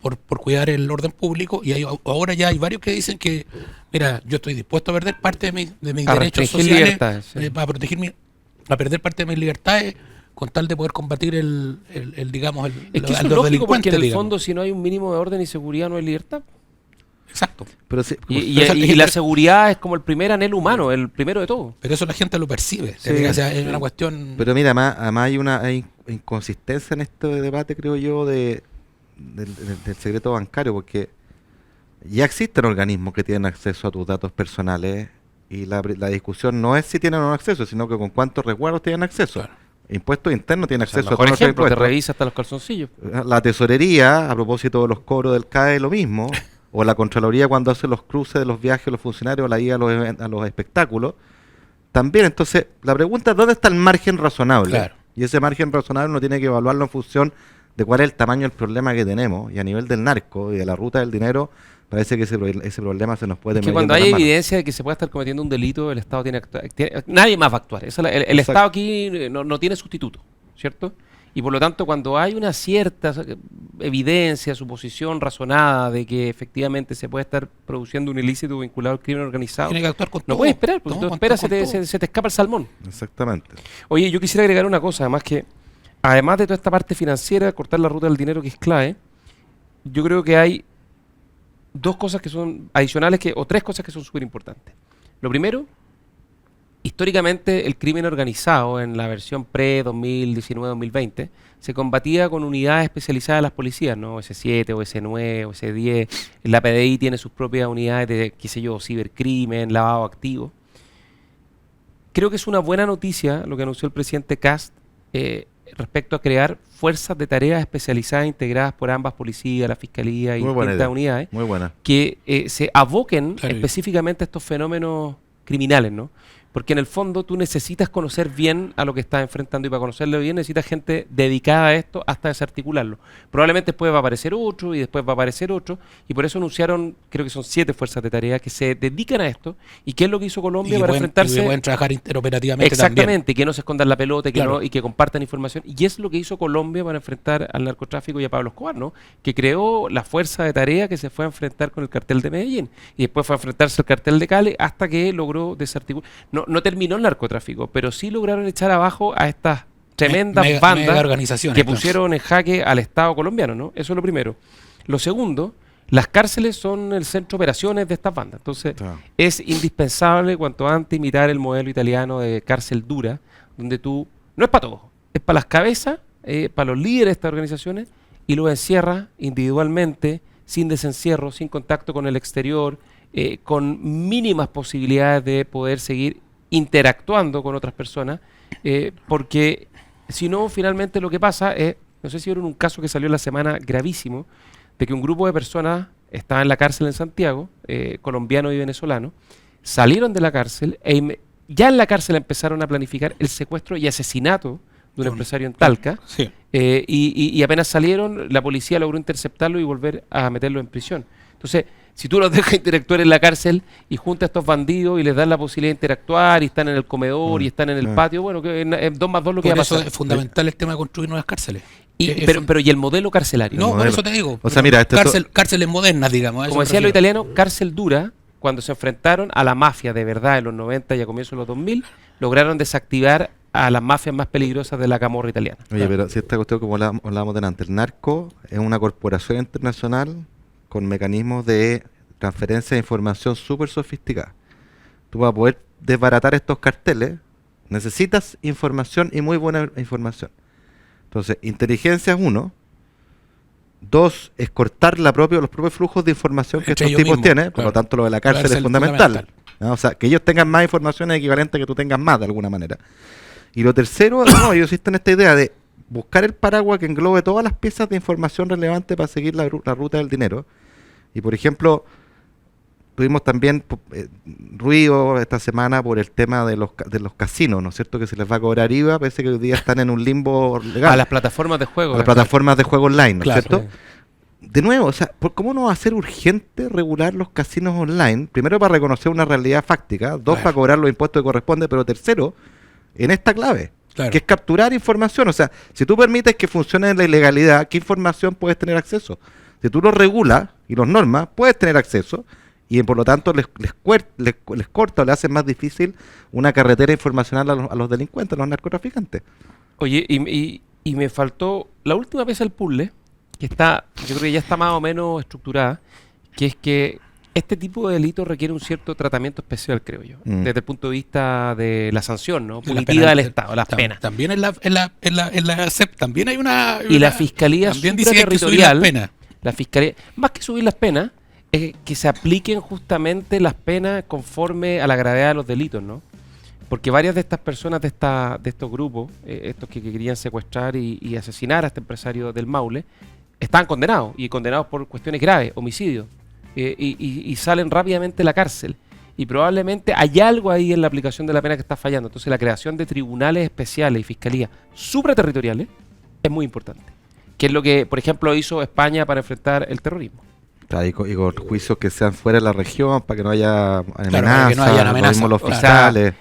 por cuidar el orden público, y ahora ya hay varios que dicen que, mira, yo estoy dispuesto a perder parte de mis A derechos restringir sociales, libertades, sí. para a perder parte de mis libertades con tal de poder combatir digamos, Es que eso a es los lógico porque delincuentes, en el digamos. fondo si no hay un mínimo de orden y seguridad no hay libertad. Exacto. Pero sí, Y la seguridad es como el primer anhelo humano, el primero de todo. Pero eso la gente lo percibe. Sí. O sea, es una cuestión... pero mira, además hay inconsistencia en este debate, creo yo, del secreto bancario, porque ya existen organismos que tienen acceso a tus datos personales y la discusión no es si tienen o no acceso, sino que con cuántos resguardos tienen acceso. Claro. Impuestos internos tienen O sea, el acceso a mejor todos nuestros ejemplo, te impuestos. revisa hasta los calzoncillos. La tesorería, a propósito de los cobros del CAE, lo mismo. O la Contraloría cuando hace los cruces de los viajes de los funcionarios, la ida a los espectáculos. También, entonces, la pregunta es ¿dónde está el margen razonable? Claro. Y ese margen razonable uno tiene que evaluarlo en función de cuál es el tamaño del problema que tenemos. Y a nivel del narco y de la ruta del dinero, parece que ese problema se nos puede Que medir cuando en hay las manos. evidencia de que se puede estar cometiendo un delito, el Estado tiene que actuar. Nadie más va a actuar. El Exacto. Estado aquí no tiene sustituto, ¿cierto? Y por lo tanto, cuando hay una cierta evidencia, suposición razonada de que efectivamente se puede estar produciendo un ilícito vinculado al crimen organizado, Tiene que actuar con no todo. puedes esperar, porque No, tú con esperas, todo, con todo. se te escapa el salmón. Exactamente. Oye, yo quisiera agregar una cosa, además que, además de toda esta parte financiera, cortar la ruta del dinero que es clave, yo creo que hay dos cosas que son adicionales, o tres cosas que son súper importantes. Lo primero, históricamente el crimen organizado en la versión pre-2019-2020 se combatía con unidades especializadas de las policías, ¿no? S7, o S9, o S10. La PDI tiene sus propias unidades de, qué sé yo, cibercrimen, lavado activo. Creo que es una buena noticia lo que anunció el presidente Kast respecto a crear fuerzas de tareas especializadas integradas por ambas policías, la fiscalía y Muy buena distintas idea. unidades Muy buena. que se aboquen Claro. específicamente a estos fenómenos criminales, ¿no? Porque en el fondo tú necesitas conocer bien a lo que estás enfrentando y para conocerlo bien necesitas gente dedicada a esto hasta desarticularlo. Probablemente después va a aparecer otro y después va a aparecer otro y por eso anunciaron, creo que son 7 fuerzas de tarea que se dedican a esto. ¿Y qué es lo que hizo Colombia para enfrentarse? Y que pueden trabajar interoperativamente exactamente, también. que no se escondan la pelota Claro. y que compartan información. Y es lo que hizo Colombia para enfrentar al narcotráfico y a Pablo Escobar, ¿no? Que creó la fuerza de tarea que se fue a enfrentar con el cartel de Medellín y después fue a enfrentarse al cartel de Cali hasta que logró desarticular. No terminó el narcotráfico, pero sí lograron echar abajo a estas tremendas Mega bandas organizaciones, que entonces. pusieron en jaque al Estado colombiano, ¿no? Eso es lo primero. Lo segundo, las cárceles son el centro de operaciones de estas bandas. Entonces, Claro. es indispensable cuanto antes imitar el modelo italiano de cárcel dura, donde tú, no es para todos, es para las cabezas, para los líderes de estas organizaciones, y los encierras individualmente, sin desencierro, sin contacto con el exterior, con mínimas posibilidades de poder seguir interactuando con otras personas, porque si no, finalmente lo que pasa es, no sé si vieron un caso que salió la semana gravísimo, de que un grupo de personas estaba en la cárcel en Santiago, colombianos y venezolanos, salieron de la cárcel ya en la cárcel empezaron a planificar el secuestro y asesinato de un empresario en Talca, Sí. y apenas salieron, la policía logró interceptarlo y volver a meterlo en prisión. Entonces, si tú los dejas interactuar en la cárcel y juntas a estos bandidos y les das la posibilidad de interactuar y están en el comedor y están en el claro. patio, bueno, que en 2 más 2 lo que Por va a eso pasar. es fundamental el tema de construir nuevas cárceles. Pero ¿y el modelo carcelario? No, por modelo. eso te digo. O sea, mira, cárceles modernas, digamos. a eso Como me decía lo refiero. italiano, cárcel dura, cuando se enfrentaron a la mafia de verdad en los 90 y a comienzos de los 2000, lograron desactivar a las mafias más peligrosas de la camorra italiana. Oye, pero si esta cuestión, como hablábamos delante, el narco es una corporación internacional con mecanismos de transferencia de información súper sofisticada. Tú para poder desbaratar estos carteles necesitas información y muy buena información. Entonces, inteligencia es uno. 2 es cortar los propios flujos de información que Entre estos ellos tipos mismos, tienen. Por claro. lo tanto, lo de la cárcel Cárcel es fundamental. fundamental. ¿No? O sea, que ellos tengan más información es equivalente a que tú tengas más de alguna manera. Y lo tercero, no, ellos existen esta idea de buscar el paraguas que englobe todas las piezas de información relevante para seguir la ruta del dinero. Y por ejemplo, tuvimos también ruido esta semana por el tema de los casinos, ¿no es cierto? Que se les va a cobrar IVA, parece que hoy día están en un limbo legal. A las plataformas de juego. A las plataformas de juego online, ¿no es Claro. cierto? De nuevo, o sea, ¿cómo no va a ser urgente regular los casinos online? Primero, para reconocer una realidad fáctica. 2, Claro. para cobrar los impuestos que corresponde. Pero tercero, en esta clave, Claro. que es capturar información. O sea, si tú permites que funcione en la ilegalidad, ¿qué información puedes tener acceso? Si tú lo regulas y los normas, puedes tener acceso y por lo tanto les corta o le hace más difícil una carretera informacional a los delincuentes, a los narcotraficantes. Oye, y me faltó la última pieza del puzzle, que está, yo creo que ya está más o menos estructurada, que es que este tipo de delito requiere un cierto tratamiento especial, creo yo, Mm. desde el punto de vista de la sanción, ¿no? En la Punitiva pena- del Estado, las penas. También en la SEP también hay una. Y la Fiscalía también dice que hay que subir las Supraterritorial, penas. la Fiscalía, más que subir las penas, es que se apliquen justamente las penas conforme a la gravedad de los delitos, ¿no? Porque varias de estas personas de estos grupos, estos que querían secuestrar y asesinar a este empresario del Maule, están condenados, y condenados por cuestiones graves, homicidios, y salen rápidamente de la cárcel. Y probablemente hay algo ahí en la aplicación de la pena que está fallando. Entonces la creación de tribunales especiales y fiscalías supraterritoriales es muy importante. Que es lo que, por ejemplo, hizo España para enfrentar el terrorismo. Claro, y con juicios que sean fuera de la región para que no haya amenazas, para que no hayan lo amenazas, mismo los claro. fiscales.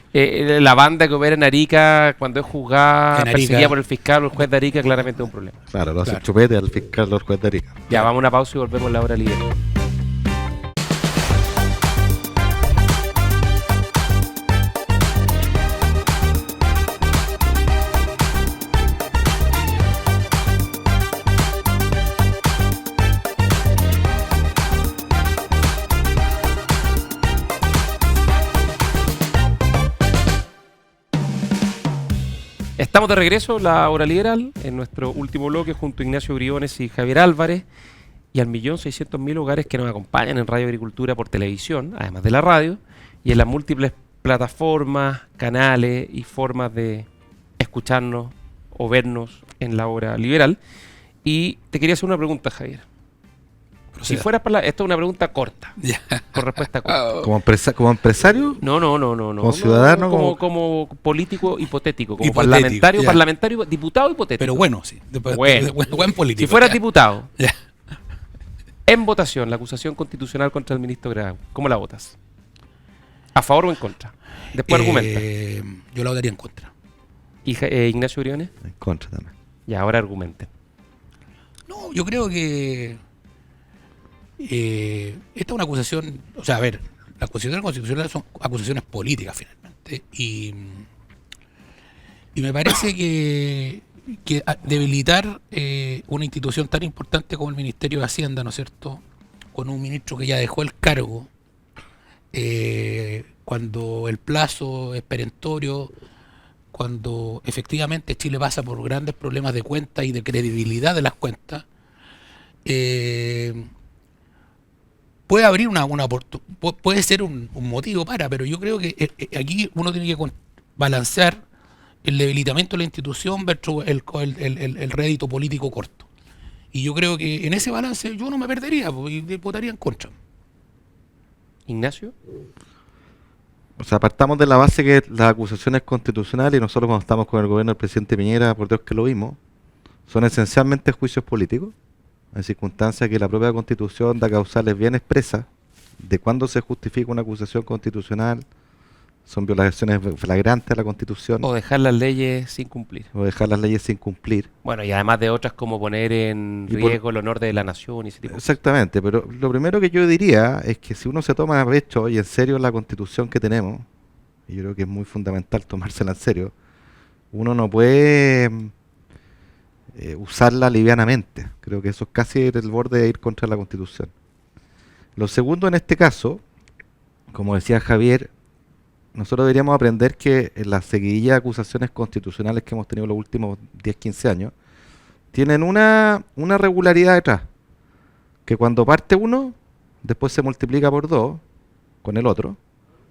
La banda que opera en Arica, cuando es juzgada, En Arica. perseguida por el fiscal o el juez de Arica, claramente es un problema. Claro, lo hace Claro. chupete al fiscal los juez de Arica. Ya, vamos a una pausa y volvemos a la hora libre. Estamos de regreso, la hora liberal, en nuestro último bloque junto a Ignacio Briones y Javier Álvarez y al 1.600.000 hogares que nos acompañan en Radio Agricultura por televisión, además de la radio, y en las múltiples plataformas, canales y formas de escucharnos o vernos en la hora liberal. Y te quería hacer una pregunta, Javier. Si fueras esto es una pregunta corta, Ya. con respuesta corta. Como empresario, No. como ciudadano, como político hipotético, como Hipotético, ya. parlamentario, diputado hipotético. Pero bueno, sí. Bueno. Buen político. Si fueras ya. diputado, Ya. en votación, la acusación constitucional contra el ministro Grau, ¿cómo la votas? ¿A favor o en contra? Después argumenta. Yo la votaría en contra. ¿Y Ignacio Briones? en contra también. Ya, ahora argumenten. No, yo creo que esta es una acusación, o sea, a ver, las acusaciones constitucionales son acusaciones políticas finalmente, y me parece que debilitar una institución tan importante como el Ministerio de Hacienda, ¿no es cierto?, con un ministro que ya dejó el cargo, cuando el plazo es perentorio, cuando efectivamente Chile pasa por grandes problemas de cuentas y de credibilidad de las cuentas, puede abrir puede ser un motivo pero yo creo que aquí uno tiene que balancear el debilitamiento de la institución versus el rédito político corto. Y yo creo que en ese balance yo no me perdería y votaría en contra. ¿Ignacio? O sea, partamos de la base que las acusaciones constitucionales, y nosotros cuando estamos con el gobierno del presidente Piñera, por Dios que lo vimos, son esencialmente juicios políticos, en circunstancias que la propia Constitución da causales bien expresas de cuándo se justifica una acusación constitucional, son violaciones flagrantes a la Constitución, O dejar las leyes sin cumplir. o dejar las leyes sin cumplir. Bueno, y además de otras como poner en Y por- riesgo el honor de la nación y ese tipo de cosas. Exactamente, pero lo primero que yo diría es que si uno se toma a pecho y en serio la Constitución que tenemos, y yo creo que es muy fundamental tomársela en serio, uno no puede usarla livianamente. Creo que eso es casi el borde de ir contra la Constitución. Lo segundo en este caso, como decía Javier, nosotros deberíamos aprender que en la seguidilla de acusaciones constitucionales que hemos tenido los últimos 10, 15 años, tienen una regularidad detrás, que cuando parte uno, después se multiplica por 2 con el otro,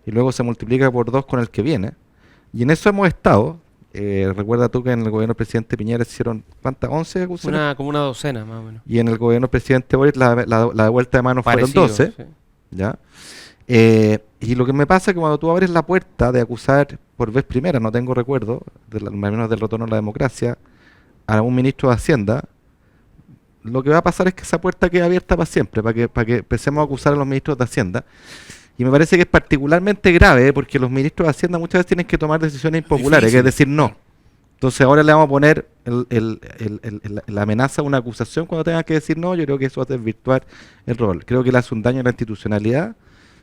y luego se multiplica por 2 con el que viene, y en eso hemos estado. Recuerda tú que en el gobierno del presidente Piñera se hicieron, ¿cuántas? 11 acusaciones. Como una docena, más o menos. Y en el gobierno del presidente Boric la vuelta de mano fueron Parecido, 12. sí. ¿Ya? Y lo que me pasa es que cuando tú abres la puerta de acusar por vez primera, no tengo recuerdo, al menos del retorno a la democracia, a un ministro de Hacienda, lo que va a pasar es que esa puerta queda abierta para siempre, para que empecemos a acusar a los ministros de Hacienda. Y me parece que es particularmente grave porque los ministros de Hacienda muchas veces tienen que tomar decisiones impopulares, que es decir no. Entonces ahora le vamos a poner la amenaza a una acusación cuando tengan que decir no. Yo creo que eso va a desvirtuar el rol. Creo que le hace un daño a la institucionalidad,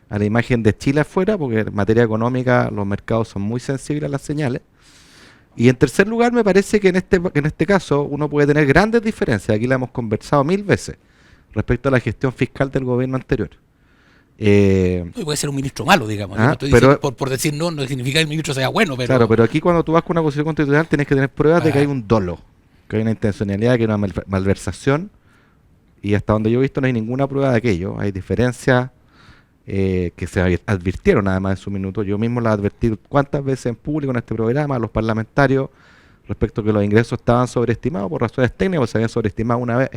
a la imagen de Chile afuera, porque en materia económica los mercados son muy sensibles a las señales. Y en tercer lugar, me parece que en este caso uno puede tener grandes diferencias. Aquí la hemos conversado 1000 veces respecto a la gestión fiscal del gobierno anterior. Y puede ser un ministro malo, digamos. Ah, No estoy pero- diciendo, por decir no significa que el ministro sea bueno, pero... Claro, pero aquí cuando tú vas con una acusación constitucional tienes que tener pruebas de que Ah. hay un dolo, que hay una intencionalidad, que hay una malversación, y hasta donde yo he visto no hay ninguna prueba de aquello. Hay diferencias que se advirtieron además en su minuto. Yo mismo las advertí cuántas veces en público en este programa a los parlamentarios respecto a que los ingresos estaban sobreestimados por razones técnicas, se habían sobreestimado una vez.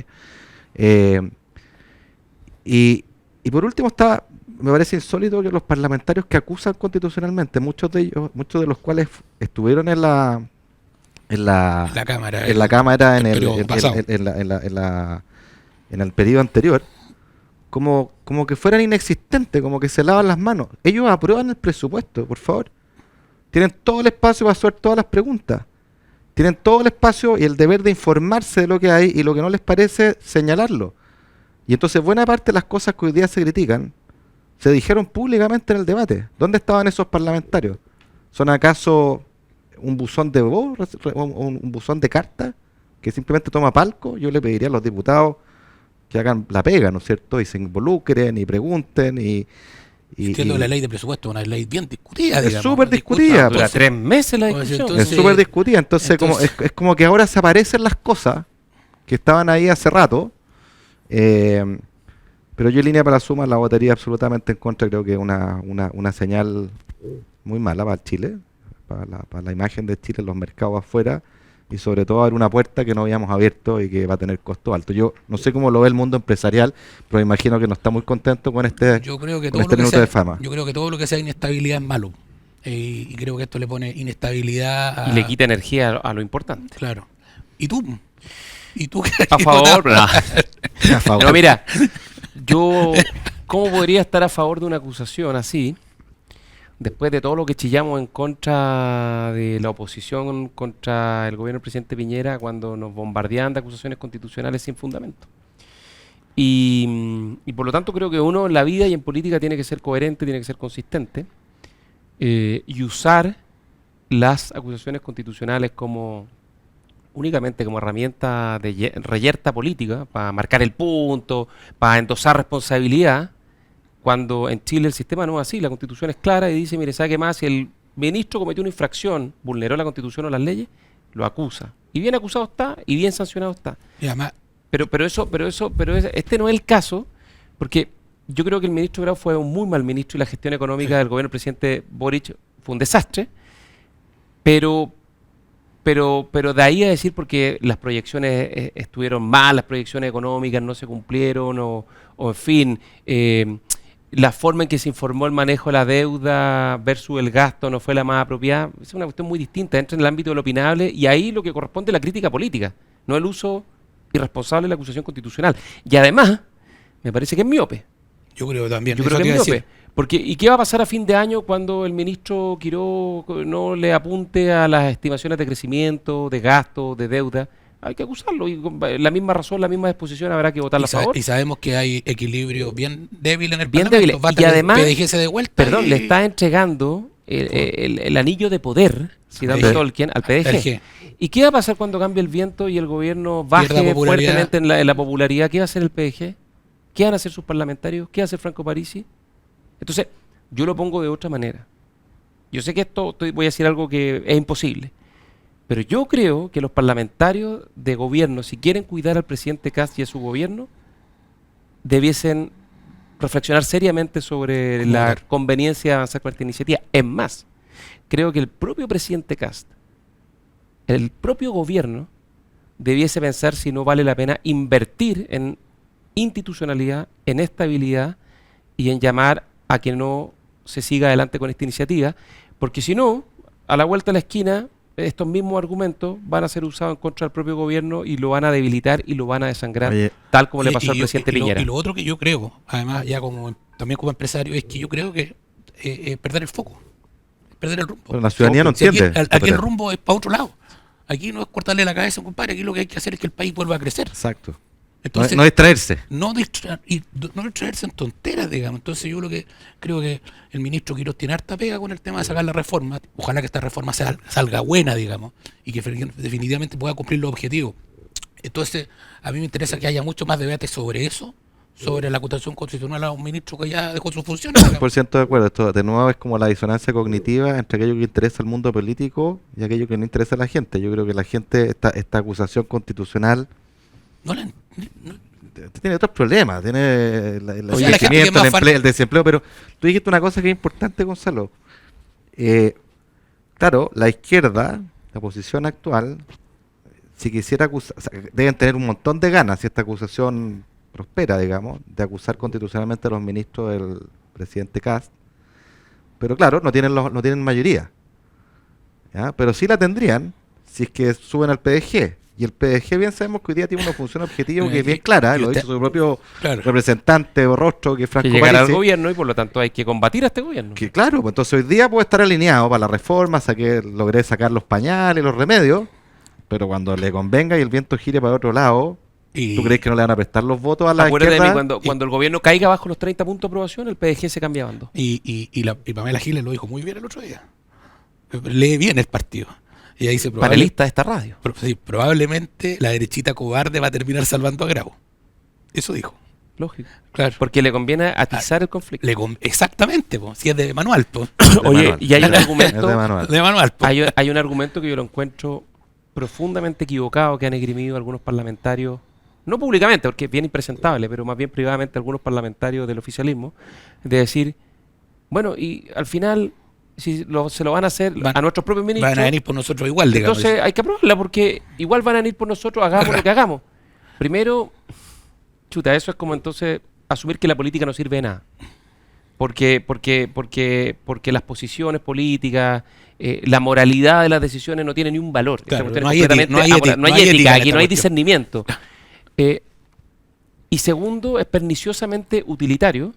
Y por último me parece insólito que los parlamentarios que acusan constitucionalmente, muchos de los cuales estuvieron en la Cámara. en la Cámara en periodo pasado. en el periodo anterior, como que fueran inexistentes, como que se lavan las manos. Ellos aprueban el presupuesto, por favor. Tienen todo el espacio para hacer todas las preguntas. Tienen todo el espacio y el deber de informarse de lo que hay y lo que no les parece, señalarlo. Y entonces buena parte de las cosas que hoy día se critican se dijeron públicamente en el debate. ¿Dónde estaban esos parlamentarios? ¿Son acaso un buzón de voz, un buzón de cartas que simplemente toma palco? Yo le pediría a los diputados que hagan la pega, ¿no es cierto? Y se involucren y pregunten Entiendo que la ley de presupuesto es una ley bien discutida, Es digamos. súper discutida, Dura pues. 3 meses la Pues, discusión. entonces- es súper discutida, entonces es como que ahora se aparecen las cosas que estaban ahí hace rato, pero yo en línea para la suma la votaría absolutamente en contra. Creo que es una señal muy mala para Chile, para la imagen de Chile en los mercados afuera, y sobre todo abre una puerta que no habíamos abierto y que va a tener costo alto. Yo no sé cómo lo ve el mundo empresarial, pero me imagino que no está muy contento con Yo creo que con todo este lo que minuto sea, de fama. yo creo que todo lo que sea inestabilidad es malo. Y creo que esto le pone inestabilidad Y le quita energía a lo importante. Claro. ¿Y tú? ¿Y tú qué A has favor, votado? pero no. A favor. No, mira, yo, ¿cómo podría estar a favor de una acusación así? Después de todo lo que chillamos en contra de la oposición, contra el gobierno del presidente Piñera, cuando nos bombardeaban de acusaciones constitucionales sin fundamento. Y por lo tanto creo que uno en la vida y en política tiene que ser coherente, tiene que ser consistente, y usar las acusaciones constitucionales como únicamente como herramienta de reyerta política, para marcar el punto, para endosar responsabilidad, cuando en Chile el sistema no es así, la Constitución es clara y dice, mire, ¿sabe qué más? Si el ministro cometió una infracción, vulneró la Constitución o las leyes, lo acusa. Y bien acusado está y bien sancionado está. Y además, Este no es el caso, porque yo creo que el ministro Grau fue un muy mal ministro y la gestión económica del gobierno del presidente Boric fue un desastre, pero de ahí a decir porque las proyecciones estuvieron mal, las proyecciones económicas no se cumplieron, o en fin, la forma en que se informó el manejo de la deuda versus el gasto no fue la más apropiada, es una cuestión muy distinta, entra en el ámbito de lo opinable y ahí lo que corresponde es la crítica política, no el uso irresponsable de la acusación constitucional. Y además, me parece que es miope. yo creo también. Yo eso creo que te es iba a miope. decir. Porque, ¿y qué va a pasar a fin de año cuando el ministro Quiró no le apunte a las estimaciones de crecimiento, de gasto, de deuda? Hay que acusarlo y con la misma razón, la misma disposición habrá que votarla a favor. Y sabemos que hay equilibrio bien débil en el Bien Parlamento. débil. Va a Y tener además, PDGs de vuelta. Perdón, y- le está entregando el anillo de poder, citando PDG. Tolkien, al PDG. PDG. ¿Y qué va a pasar cuando cambie el viento y el gobierno Pierda baje popularidad. fuertemente en la popularidad? ¿Qué va a hacer el PDG? ¿Qué van a hacer sus parlamentarios? ¿Qué va a hacer Franco Parisi? Entonces, yo lo pongo de otra manera. Yo sé que voy a decir algo que es imposible, pero yo creo que los parlamentarios de gobierno, si quieren cuidar al presidente Kast y a su gobierno, debiesen reflexionar seriamente sobre ¿Cómo la votar? conveniencia de avanzar con esta iniciativa. Es más, creo que el propio presidente Kast, el propio gobierno, debiese pensar si no vale la pena invertir en institucionalidad, en estabilidad y en llamar a que no se siga adelante con esta iniciativa, porque si no, a la vuelta de la esquina, estos mismos argumentos van a ser usados en contra del propio gobierno y lo van a debilitar y lo van a desangrar, Oye, tal como le Oye, pasó al presidente Piñera. y lo otro que yo creo, además ya también como empresario, es que yo creo que perder el foco, perder el rumbo. Pero la ciudadanía no Si aquí, entiende. aquí el rumbo es para otro lado. Aquí no es cortarle la cabeza, compadre. Aquí lo que hay que hacer es que el país vuelva a crecer. Exacto. Entonces, No distraerse. no distraerse en tonteras, digamos. Entonces yo lo que creo que el ministro Quirós tiene harta pega con el tema de sacar la reforma. Ojalá que esta reforma salga buena, digamos, y que definitivamente pueda cumplir los objetivos. Entonces, a mí me interesa que haya mucho más debate sobre eso, sobre la acusación constitucional a un ministro que ya dejó sus funciones. digamos. 100% de acuerdo. Esto de nuevo es como la disonancia cognitiva entre aquello que interesa al mundo político y aquello que no interesa a la gente. Yo creo que la gente, esta acusación constitucional No la- tiene otros problemas, tiene el O sea, la gente que es crecimiento, más el desempleo, pero tú dijiste una cosa que es importante, Gonzalo. Claro, la izquierda, la posición actual, si quisiera acusar, o sea, deben tener un montón de ganas si esta acusación prospera, digamos, de acusar constitucionalmente a los ministros del presidente Kast, pero claro, no tienen mayoría, ¿ya? Pero sí la tendrían si es que suben al PDG. Y el PDG bien sabemos que hoy día tiene una función objetiva que es bien clara, lo dice su propio Claro. representante o rostro, que es Que Franco llegar al Parisi. gobierno y por lo tanto hay que combatir a este gobierno. Que claro, pues entonces hoy día puede estar alineado para la reforma, logré sacar los pañales, los remedios, pero cuando le convenga y el viento gire para otro lado, Y- ¿tú crees que no le van a prestar los votos a la Acuérdate de mí, izquierda? cuando el gobierno caiga bajo los 30 puntos de aprobación, el PDG se cambia de bando. Y Pamela Giles lo dijo muy bien el otro día. Lee bien el partido. Y ahí dice Panelista de esta radio. sí, probablemente la derechita cobarde va a terminar salvando a Grau. Eso dijo. Lógico. Claro. Porque le conviene atizar el conflicto. Exactamente, po, si es de manual. Po. De Oye, manual. y hay un Es de argumento, manual. De manual. Po. hay un argumento que yo lo encuentro profundamente equivocado que han esgrimido algunos parlamentarios, no públicamente, porque es bien impresentable, pero más bien privadamente algunos parlamentarios del oficialismo, de decir, bueno, y al final se lo van a hacer a nuestros propios ministros. Van a venir por nosotros igual, digamos. Entonces hay que aprobarla porque igual van a venir por nosotros, hagamos lo que hagamos. Primero, chuta, eso es como entonces asumir que la política no sirve de nada. Porque las posiciones políticas, la moralidad de las decisiones no tiene ni un valor. Claro, Esa cuestión no es hay completamente no hay ética, aquí no hay cuestión. discernimiento. Y segundo, es perniciosamente utilitario,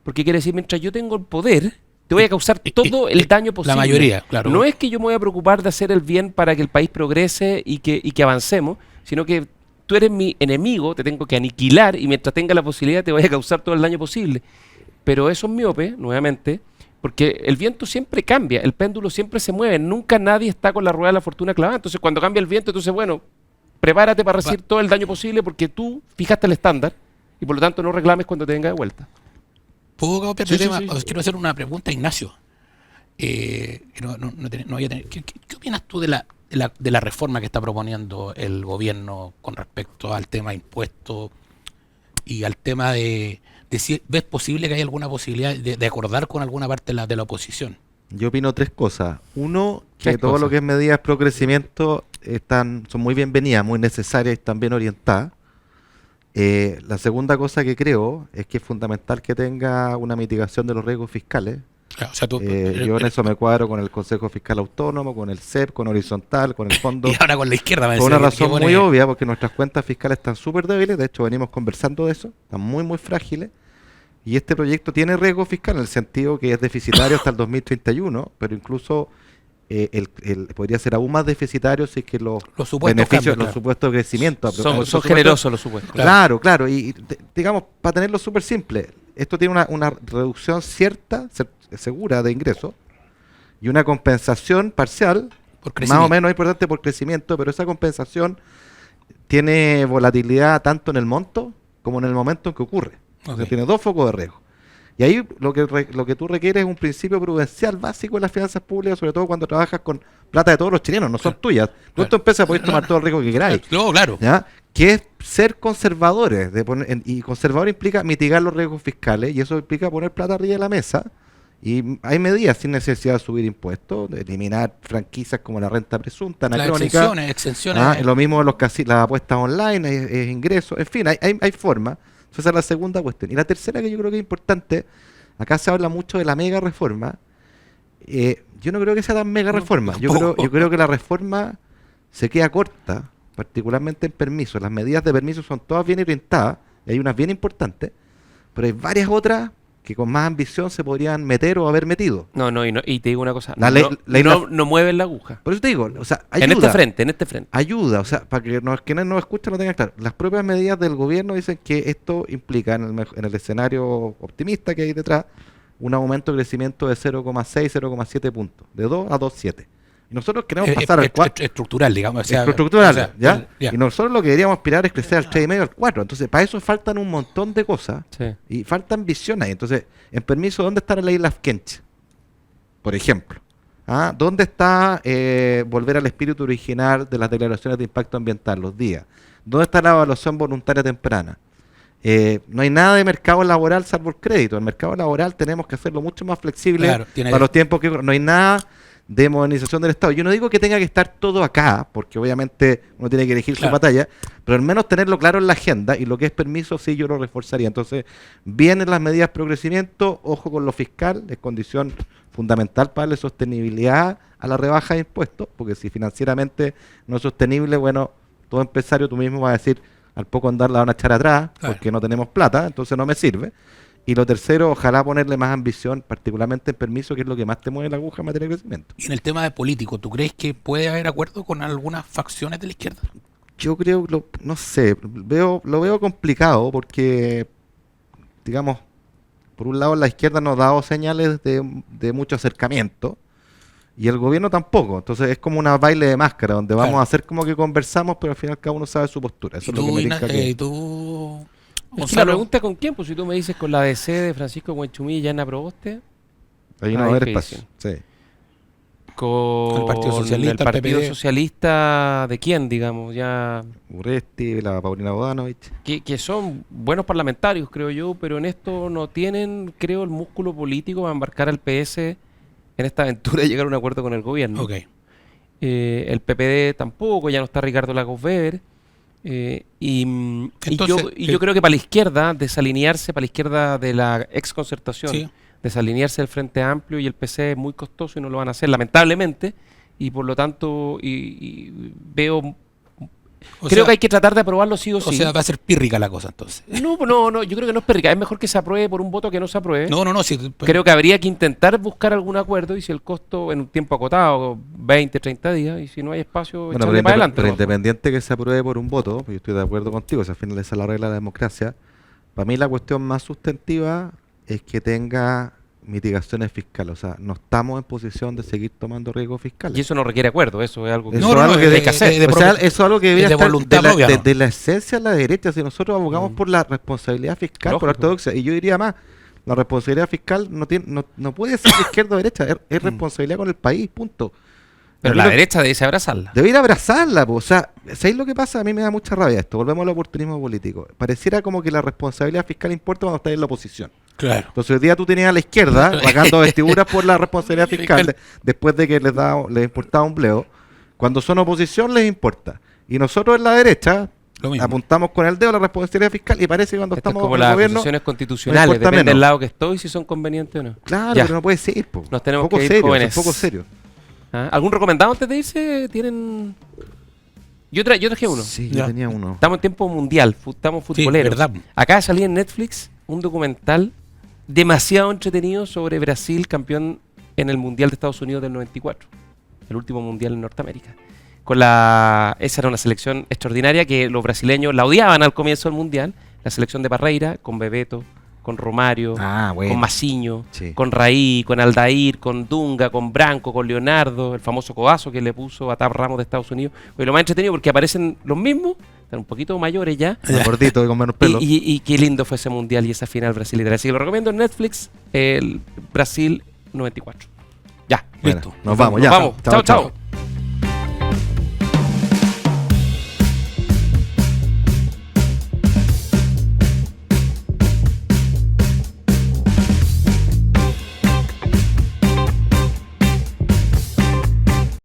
porque quiere decir, mientras yo tengo el poder, te voy a causar todo el daño posible. La mayoría, claro. No es que yo me voy a preocupar de hacer el bien para que el país progrese y que avancemos, sino que tú eres mi enemigo, te tengo que aniquilar y mientras tenga la posibilidad te voy a causar todo el daño posible. Pero eso es miope, nuevamente, porque el viento siempre cambia, el péndulo siempre se mueve, nunca nadie está con la rueda de la fortuna clavada. Entonces cuando cambia el viento, entonces bueno, prepárate para recibir todo el daño posible porque tú fijaste el estándar y por lo tanto no reclames cuando te venga de vuelta. ¿Puedo cambiar Sí, de sí, tema? sí. Os quiero hacer una pregunta a Ignacio. ¿Qué opinas tú de la reforma que está proponiendo el gobierno con respecto al tema de impuestos y al tema de si ves posible que hay alguna posibilidad de acordar con alguna parte de la oposición? Yo opino tres cosas. Uno, que Tres todo cosas. lo que es medidas pro crecimiento son muy bienvenidas, muy necesarias y están bien orientadas. La segunda cosa que creo es que es fundamental que tenga una mitigación de los riesgos fiscales. O sea, tú, Yo en eso me cuadro con el Consejo Fiscal Autónomo, con el CEP, con Horizontal, con el Fondo. y ahora con la izquierda me Por una decía que razón pone- muy obvia, porque nuestras cuentas fiscales están súper débiles, de hecho venimos conversando de eso, están muy muy frágiles, y este proyecto tiene riesgo fiscal en el sentido que es deficitario hasta el 2031, pero incluso podría ser aún más deficitario si es que los Los supuestos beneficios, cambios, los claro. supuestos de crecimiento, Son los supuestos- generosos los supuestos. Claro, claro, y digamos, para tenerlo súper simple, esto tiene una reducción segura de ingresos y una compensación parcial, por más crecimiento. o menos importante por crecimiento, pero esa compensación tiene volatilidad tanto en el monto como en el momento en que ocurre. O sea, Ok. tiene dos focos de riesgo. Y ahí lo que tú requieres es un principio prudencial básico en las finanzas públicas, sobre todo cuando trabajas con plata de todos los chilenos, no son Claro. tuyas. Tú en Claro. tu empresa podés tomar todo el riesgo que queráis. Luego, claro. ¿Ya? Que es ser conservadores. Y conservador implica mitigar los riesgos fiscales y eso implica poner plata arriba de la mesa. Y hay medidas sin necesidad de subir impuestos, de eliminar franquicias como la renta presunta, Las anacrónica. exenciones. Lo mismo las apuestas online, es ingresos, en fin, hay formas. Esa es la segunda cuestión. Y la tercera que yo creo que es importante, acá se habla mucho de la mega reforma. Yo no creo que sea tan mega No, reforma. tampoco. Yo creo que la reforma se queda corta, particularmente en permisos. Las medidas de permiso son todas bien orientadas, y hay unas bien importantes, pero hay varias otras que con más ambición se podrían meter o haber metido. Y te digo una cosa, La ley- no mueven la aguja. Por eso te digo, o sea, ayuda. En este frente. Ayuda, o sea, para que quienes nos escuchan lo tengan claro. Las propias medidas del gobierno dicen que esto implica, en el escenario optimista que hay detrás, un aumento de crecimiento de 0,6, 0,7 puntos, de 2 a 2,7. Y nosotros queremos pasar al 4. Estructural, digamos. O sea, Estructural, o sea, ¿ya? ya. Y nosotros lo que deberíamos aspirar es crecer al 3,5 al 4. Entonces, para eso faltan un montón de cosas Sí. y falta ambición ahí. Entonces, en permiso, ¿dónde está la ley Lafkench? Por ejemplo. ¿Dónde está volver al espíritu original de las declaraciones de impacto ambiental, los días? ¿Dónde está la evaluación voluntaria temprana? No hay nada de mercado laboral salvo el crédito. El mercado laboral tenemos que hacerlo mucho más flexible Claro, tiene- para los tiempos que... No hay nada de modernización del Estado. Yo no digo que tenga que estar todo acá, porque obviamente uno tiene que elegir Claro. su batalla, pero al menos tenerlo claro en la agenda y lo que es permiso, sí, yo lo reforzaría. Entonces, vienen las medidas pro crecimiento, ojo con lo fiscal, es condición fundamental para darle sostenibilidad a la rebaja de impuestos, porque si financieramente no es sostenible, bueno, todo empresario tú mismo vas a decir, al poco andar la van a echar atrás, Claro. porque no tenemos plata, entonces no me sirve. Y lo tercero, ojalá ponerle más ambición, particularmente en permiso, que es lo que más te mueve la aguja en materia de crecimiento. Y en el tema de político, ¿tú crees que puede haber acuerdo con algunas facciones de la izquierda? Yo creo, no sé, lo veo complicado porque, digamos, por un lado la izquierda nos ha dado señales de mucho acercamiento y el gobierno tampoco. Entonces es como una baile de máscara donde vamos Claro. a hacer como que conversamos, pero al final cada uno sabe su postura. Eso ¿Y es lo que tú, me tinca que- y tú, Es que la Gonzalo? pregunta con quién, pues si tú me dices con la DC de Francisco Buenchumí y Yana Proboste, ahí no va a haber difícil. espacio. Sí. con El Partido Socialista, el el Partido PPD. Socialista de quién, digamos, ya Urresti, la Paulina Bodanovich. que son buenos parlamentarios, creo yo, pero en esto no tienen, creo, el músculo político para embarcar al PS en esta aventura de llegar a un acuerdo con el gobierno. Ok. El PPD tampoco, ya no está Ricardo Lagos Weber. Entonces, Yo creo que para la izquierda, desalinearse, para la izquierda de la exconcertación, Sí. desalinearse del Frente Amplio y el PC es muy costoso y no lo van a hacer, lamentablemente. Y por lo tanto, veo. Creo que hay que tratar de aprobarlo sí o sí. O sea, va a ser pírrica la cosa entonces. No, yo creo que no es perrica. Es mejor que se apruebe por un voto que no se apruebe. No, sí. Creo que habría que intentar buscar algún acuerdo y si el costo en un tiempo acotado, 20, 30 días, y si no hay espacio, Bueno, echarle para adelante. pero ¿no? independiente que se apruebe por un voto, yo estoy de acuerdo contigo, si al final esa es la regla de la democracia, para mí la cuestión más sustantiva es que tenga mitigaciones fiscales, o sea, no estamos en posición de seguir tomando riesgos fiscales. Y eso no requiere acuerdo, eso es algo que, Eso es algo que hay que hacer. O sea, eso es algo que debería de estar voluntad propia, ¿no? de la esencia de la derecha. Si nosotros abogamos por la responsabilidad fiscal, por la Lógico. ortodoxia, y yo diría más, la responsabilidad fiscal no puede ser de izquierda o derecha, es responsabilidad con el país, punto. Pero la derecha debe abrazarla. Debe ir a abrazarla, po. O sea, ¿sabéis lo que pasa? A mí me da mucha rabia esto. Volvemos al oportunismo político. Pareciera como que la responsabilidad fiscal importa cuando estás en la oposición. Claro. Entonces hoy día tú tenías a la izquierda sacando vestiduras por la responsabilidad fiscal después de que les importaba un bleo. Cuando son oposición les importa. Y nosotros en la derecha Lo mismo. apuntamos con el dedo a la responsabilidad fiscal y parece que cuando Esto es estamos como en el las gobierno... acusaciones constitucionales, importa depende menos. del lado que estoy, si son convenientes o no. Claro, Ya. pero no puede ser, po. Nos tenemos poco que ir, serio, jóvenes. un poco serio. ¿Ah? ¿Algún recomendado antes de irse? ¿Tienen...? Yo traje uno. Sí, Ya. yo tenía uno. Estamos en tiempo mundial, estamos futboleros. verdad. Acá salía en Netflix un documental demasiado entretenido sobre Brasil, campeón en el Mundial de Estados Unidos del 94, el último Mundial en Norteamérica. Esa era una selección extraordinaria que los brasileños la odiaban al comienzo del Mundial, la selección de Parreira, con Bebeto, con Romario, Ah, bueno. con Maciño, Sí. con Raí, con Aldair, con Dunga, con Branco, con Leonardo, el famoso codazo que le puso a Tab Ramos de Estados Unidos. Y lo más entretenido porque aparecen los mismos, están un poquito mayores ya. Más gordito y con menos pelo. Y qué lindo fue ese mundial y esa final brasilera. Así que lo recomiendo en Netflix, el Brasil 94. Ya, Bueno, listo. nos vamos ya. Chao, chao.